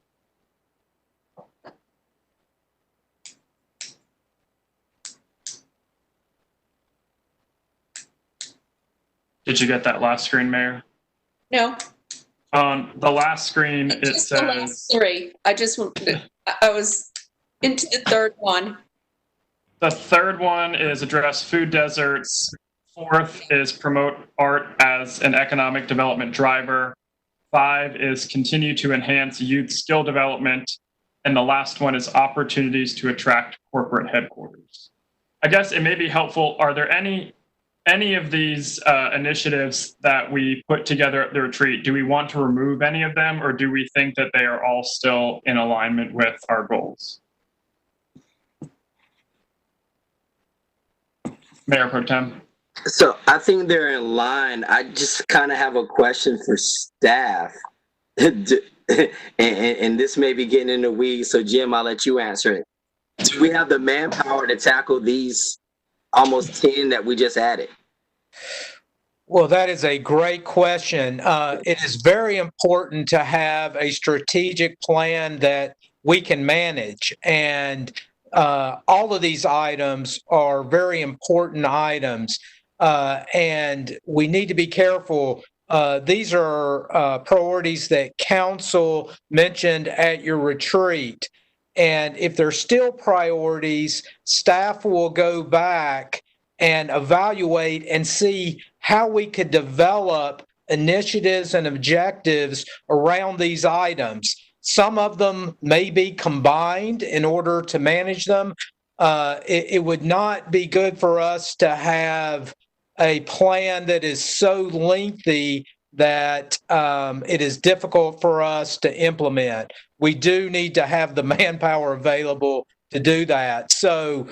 Did you get that last screen, Mayor? No. On the last screen, it Just says... the last three. I was into the third one. The third one is address food deserts. Fourth is promote art as an economic development driver. 5 is continue to enhance youth skill development. And the last one is opportunities to attract corporate headquarters. I guess it may be helpful. Are there any of these initiatives that we put together at the retreat, do we want to remove any of them, or do we think that they are all still in alignment with our goals? Mayor Pro Tem. So I think they're in line. I just kind of have a question for staff. and this may be getting in the weeds, so Jim, I'll let you answer it. Do we have the manpower to tackle these almost 10 that we just added? Well, that is a great question. It is very important to have a strategic plan that we can manage. And all of these items are very important items. And we need to be careful. These are priorities that council mentioned at your retreat. And if they're still priorities, staff will go back and evaluate and see how we could develop initiatives and objectives around these items. Some of them may be combined in order to manage them. It would not be good for us to have a plan that is so lengthy that it is difficult for us to implement. We do need to have the manpower available to do that. So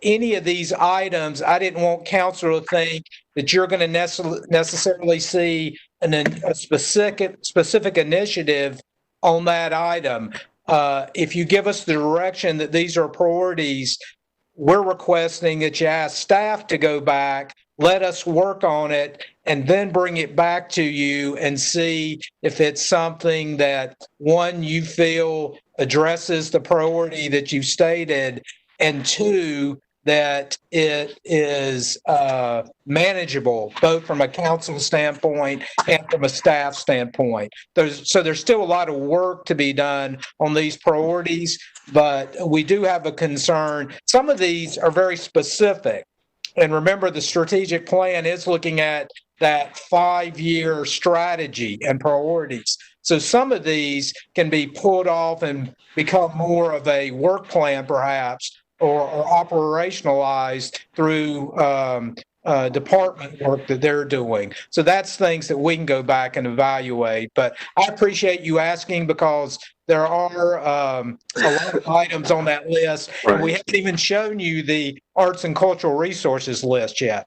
any of these items, I didn't want council to think that you're going to necessarily see a specific initiative on that item. If you give us the direction that these are priorities, we're requesting that you ask staff to go back, let us work on it, and then bring it back to you and see if it's something that, one, you feel addresses the priority that you stated, and two, that it is manageable, both from a council standpoint and from a staff standpoint. There's still a lot of work to be done on these priorities, but we do have a concern. Some of these are very specific. And remember, the strategic plan is looking at that 5-year strategy and priorities. So some of these can be pulled off and become more of a work plan, perhaps, or operationalized through department work that they're doing. So that's things that we can go back and evaluate. But I appreciate you asking, because there are a lot of items on that list. Right. And we haven't even shown you the arts and cultural resources list yet.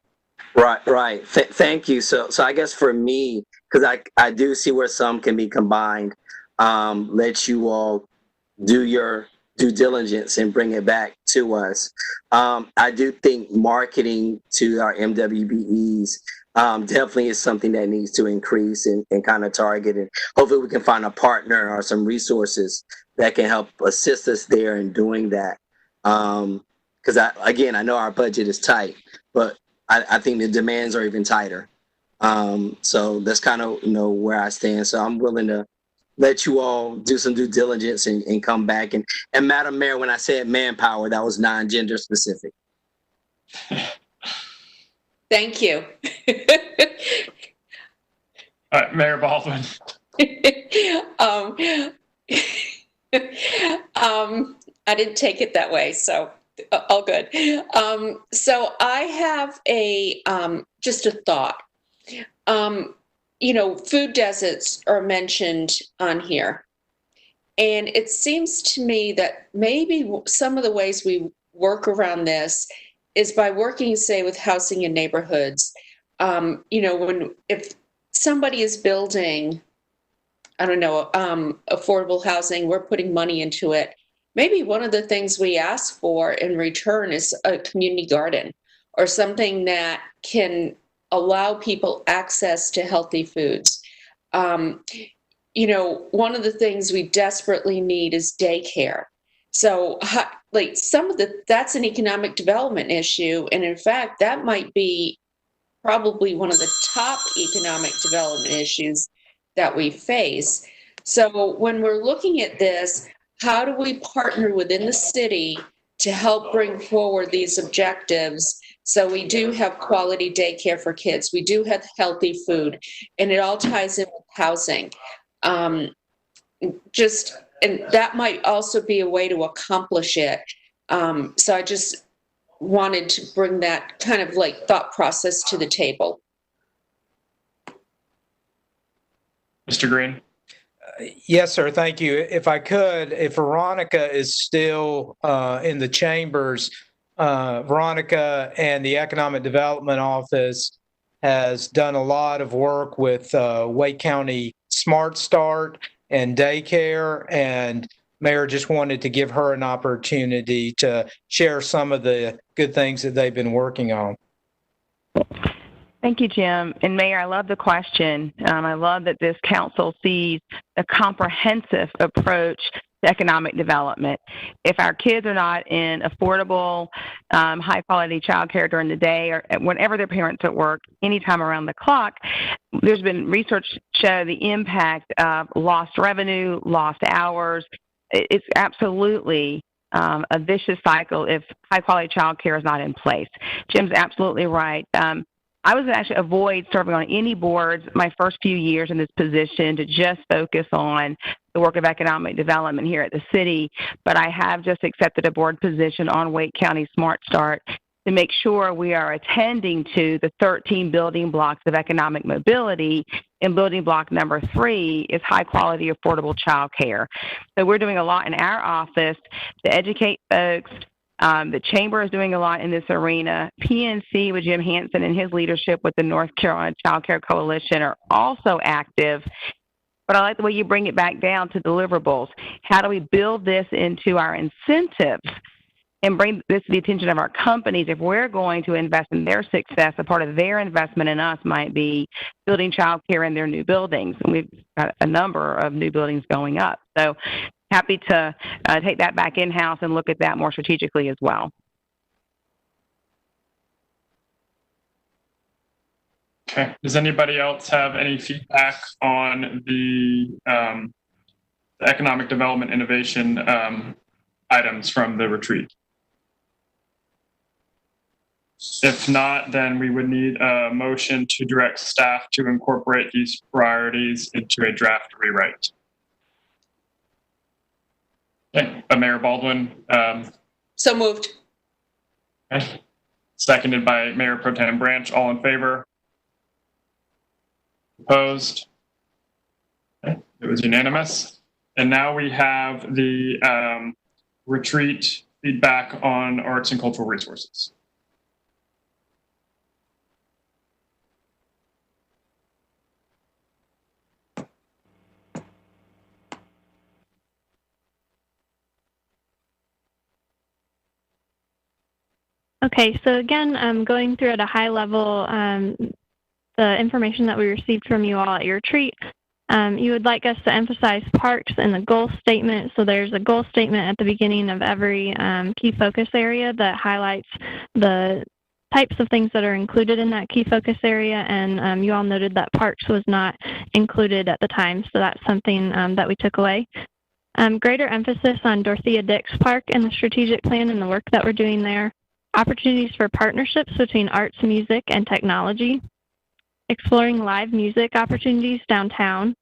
Right. Thank you. So I guess for me, because I do see where some can be combined, let you all do your due diligence and bring it back to us. I do think marketing to our MWBEs definitely is something that needs to increase and kind of target, and hopefully we can find a partner or some resources that can help assist us there in doing that. Because I know our budget is tight, but I think the demands are even tighter. So that's kind of where I stand. So I'm willing to let you all do some due diligence and come back. And Madam Mayor, when I said manpower, that was non-gender specific. Thank you. Mayor Baldwin. I didn't take it that way, so all good. So I have just a thought. Food deserts are mentioned on here. And it seems to me that maybe some of the ways we work around this is by working, say, with housing in neighborhoods. If somebody is building, affordable housing, we're putting money into it. Maybe one of the things we ask for in return is a community garden or something that can allow people access to healthy foods. One of the things we desperately need is daycare. So that's an economic development issue. And in fact, that might be probably one of the top economic development issues that we face. So when we're looking at this, how do we partner within the city to help bring forward these objectives? So we do have quality daycare for kids. We do have healthy food, and it all ties in with housing. And that might also be a way to accomplish it. So I just wanted to bring that kind of thought process to the table. Mr. Green. Yes, sir. Thank you. If I could, if Veronica is still in the chambers, Veronica and the Economic Development Office has done a lot of work with Wake County Smart Start and daycare, and Mayor just wanted to give her an opportunity to share some of the good things that they've been working on. Thank you, Jim. And Mayor, I love the question. I love that this council sees a comprehensive approach to economic development. If our kids are not in affordable, high-quality childcare during the day or whenever their parents are at work, anytime around the clock, there's been research show the impact of lost revenue, lost hours. It's absolutely a vicious cycle if high-quality childcare is not in place. Jim's absolutely right. I was going to actually avoid serving on any boards my first few years in this position to just focus on the work of economic development here at the city, but I have just accepted a board position on Wake County Smart Start to make sure we are attending to the 13 building blocks of economic mobility, and building block number 3 is high-quality, affordable child care. So we're doing a lot in our office to educate folks. The Chamber is doing a lot in this arena. PNC with Jim Hansen and his leadership with the North Carolina Child Care Coalition are also active. But I like the way you bring it back down to deliverables. How do we build this into our incentives and bring this to the attention of our companies? If we're going to invest in their success, a part of their investment in us might be building child care in their new buildings. And we've got a number of new buildings going up. So happy to take that back in-house and look at that more strategically as well. Okay. Does anybody else have any feedback on the economic development innovation items from the retreat? If not, then we would need a motion to direct staff to incorporate these priorities into a draft rewrite. Okay. Mayor Baldwin. So moved. Okay. Seconded by Mayor Pro Tem Branch. All in favor? Opposed? Okay. It was unanimous. And now we have the retreat feedback on arts and cultural resources. Okay, so again, going through at a high level the information that we received from you all at your retreat. You would like us to emphasize parks in the goal statement. So there's a goal statement at the beginning of every key focus area that highlights the types of things that are included in that key focus area. And you all noted that parks was not included at the time. So that's something that we took away. Greater emphasis on Dorothea Dix Park and the strategic plan and the work that we're doing there. Opportunities for partnerships between arts, music, and technology. Exploring live music opportunities downtown.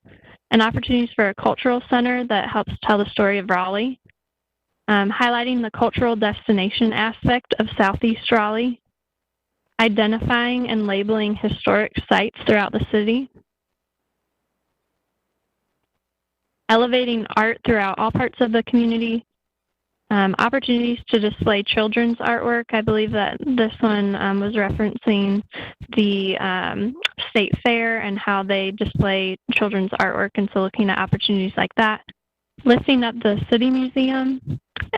And opportunities for a cultural center that helps tell the story of Raleigh. Highlighting the cultural destination aspect of Southeast Raleigh. Identifying and labeling historic sites throughout the city. Elevating art throughout all parts of the community. Opportunities to display children's artwork. I believe that this one was referencing the state fair and how they display children's artwork, and so looking at opportunities like that. Lifting up the City Museum,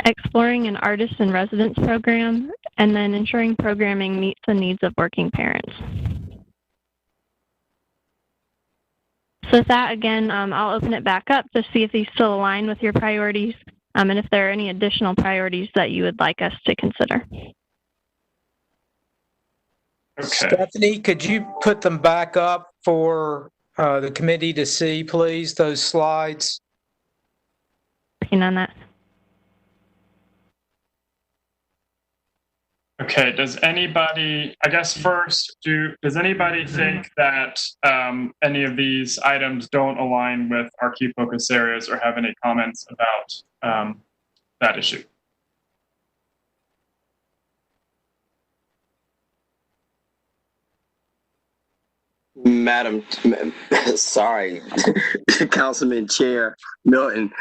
exploring an artist in residence program, and then ensuring programming meets the needs of working parents. So with that, again, I'll open it back up to see if these still align with your priorities. And if there are any additional priorities that you would like us to consider. Okay. Stephanie, could you put them back up for the committee to see, please, those slides? Working on that. Okay, does anybody, I guess first, does anybody think that any of these items don't align with our key focus areas or have any comments about that issue? Madam, sorry, Councilman Chair Milton.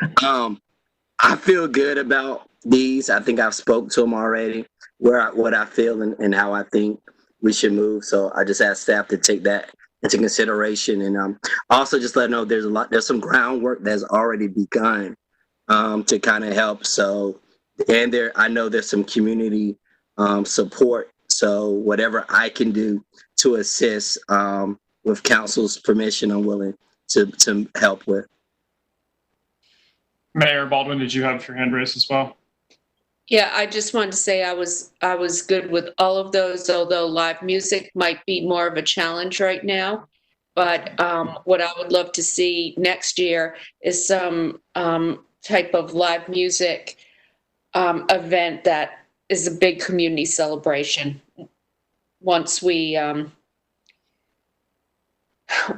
I feel good about these. I think I've spoke to them already, what I feel and how I think we should move. So I just ask staff to take that into consideration, and also just let them know there's some groundwork that's already begun to kind of help. So, and I know there's some community support. So whatever I can do to assist with council's permission, I'm willing to help with. Mayor Baldwin, did you have your hand raised as well? Yeah, I just wanted to say I was good with all of those, although live music might be more of a challenge right now. But what I would love to see next year is some type of live music event that is a big community celebration. Once we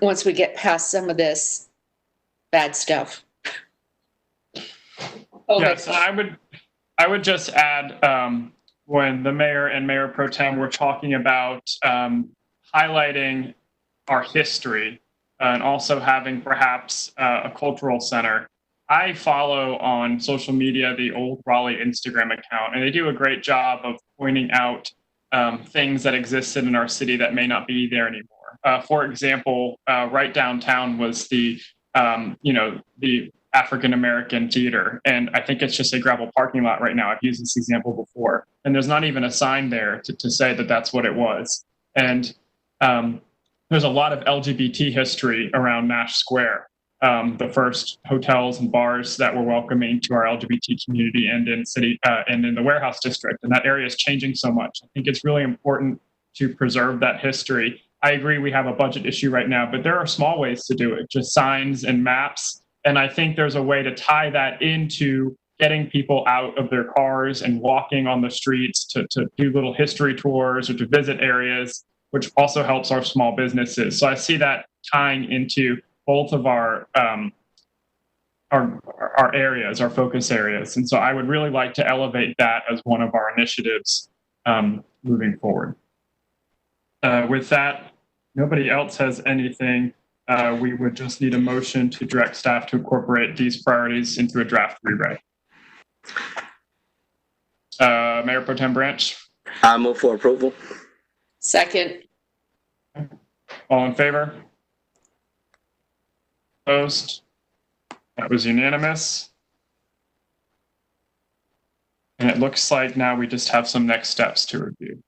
once we get past some of this bad stuff. Oh, Yes, and I would just add, when the mayor and Mayor Pro Tem were talking about highlighting our history and also having perhaps a cultural center. I follow on social media the Old Raleigh Instagram account, and they do a great job of pointing out things that existed in our city that may not be there anymore. For example, right downtown was the African American Theater, and I think it's just a gravel parking lot right now. I've used this example before, and there's not even a sign there to say that that's what it was. And there's a lot of LGBT history around Nash Square. The first hotels and bars that were welcoming to our LGBT community and in city and in the warehouse district. And that area is changing so much. I think it's really important to preserve that history. I agree we have a budget issue right now, but there are small ways to do it, just signs and maps. And I think there's a way to tie that into getting people out of their cars and walking on the streets to do little history tours or to visit areas, which also helps our small businesses. So I see that tying into both of our areas, our focus areas. And so I would really like to elevate that as one of our initiatives moving forward. With that, nobody else has anything. We would just need a motion to direct staff to incorporate these priorities into a draft rewrite. Mayor Pro Tem Branch? I move for approval. Second. All in favor? Opposed? That was unanimous. And it looks like now we just have some next steps to review.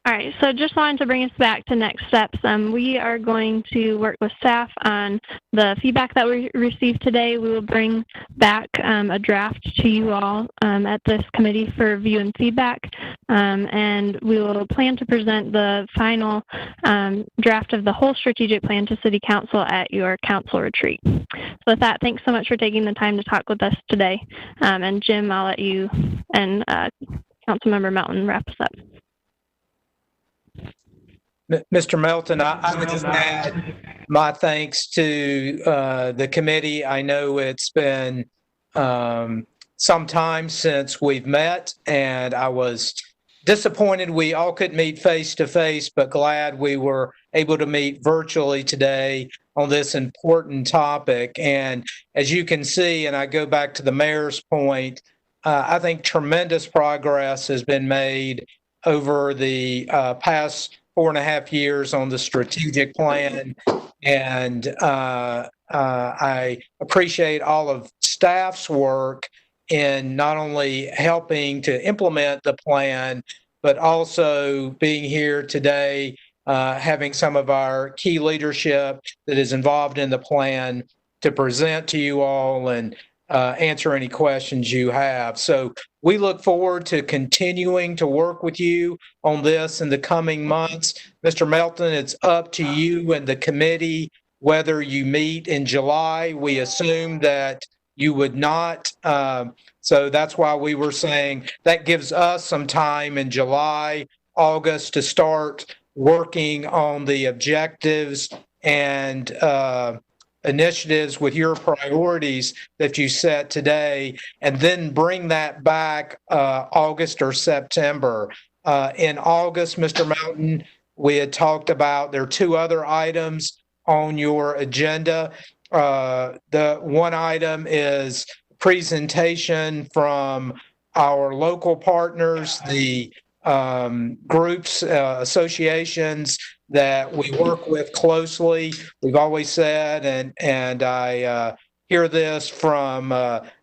All right, so just wanted to bring us back to next steps. We are going to work with staff on the feedback that we received today. We will bring back a draft to you all at this committee for review and feedback, and we will plan to present the final draft of the whole strategic plan to City Council at your council retreat. So with that, thanks so much for taking the time to talk with us today. And Jim, I'll let you and Councilmember Melton wrap us up. Mr. Melton, I would just add my thanks to the committee. I know it's been some time since we've met, and I was disappointed we all couldn't meet face to face, but glad we were able to meet virtually today on this important topic. And as you can see, and I go back to the mayor's point, I think tremendous progress has been made over the past 4.5 years on the strategic plan. And I appreciate all of staff's work in not only helping to implement the plan, but also being here today, having some of our key leadership that is involved in the plan to present to you all and answer any questions you have. So we look forward to continuing to work with you on this in the coming months. Mr. Melton, it's up to you and the committee whether you meet in July. We assume that you would not. So that's why we were saying that gives us some time in July, August to start working on the objectives and initiatives with your priorities that you set today, and then bring that back August or September. In August, Mr. Melton, we had talked about there are 2 other items on your agenda. The one item is presentation from our local partners, the groups, associations that we work with closely. We've always said, and I hear this from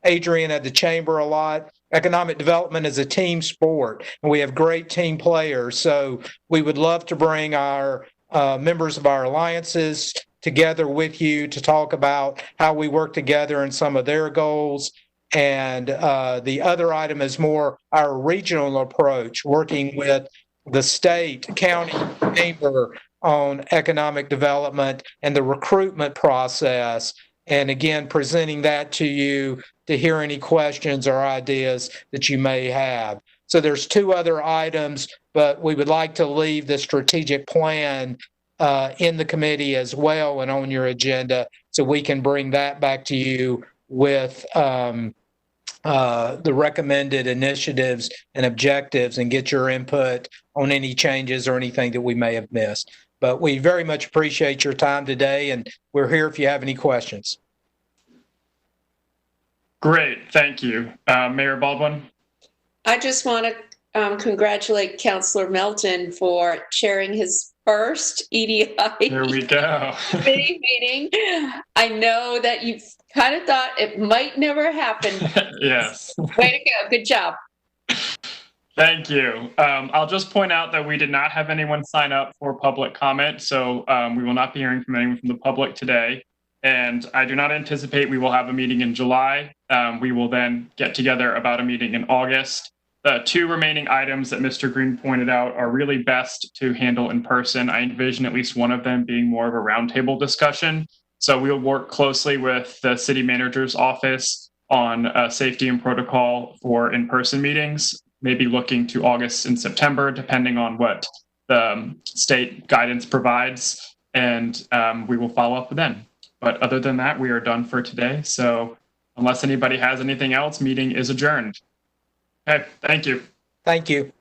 Adrian at the Chamber a lot, economic development is a team sport, and we have great team players. So we would love to bring our members of our alliances together with you to talk about how we work together and some of their goals. And the other item is more our regional approach, working with the state, county, chamber on economic development and the recruitment process. And again, presenting that to you to hear any questions or ideas that you may have. So there's two other items, but we would like to leave the strategic plan in the committee as well and on your agenda, so we can bring that back to you with the recommended initiatives and objectives and get your input on any changes or anything that we may have missed. But we very much appreciate your time today, and we're here if you have any questions. Great, thank you. Mayor Baldwin? I just want to congratulate Councillor Melton for chairing his first EDI There we go. committee meeting. I know that you kind of thought it might never happen. Yes. Way to go. Good job. Thank you. I'll just point out that we did not have anyone sign up for public comment, so we will not be hearing from anyone from the public today. And I do not anticipate we will have a meeting in July. We will then get together about a meeting in August. The two remaining items that Mr. Green pointed out are really best to handle in person. I envision at least one of them being more of a roundtable discussion. So we'll work closely with the city manager's office on safety and protocol for in-person meetings, maybe looking to August and September, depending on what the state guidance provides. And we will follow up then. But other than that, we are done for today. So unless anybody has anything else, meeting is adjourned. Okay, thank you. Thank you.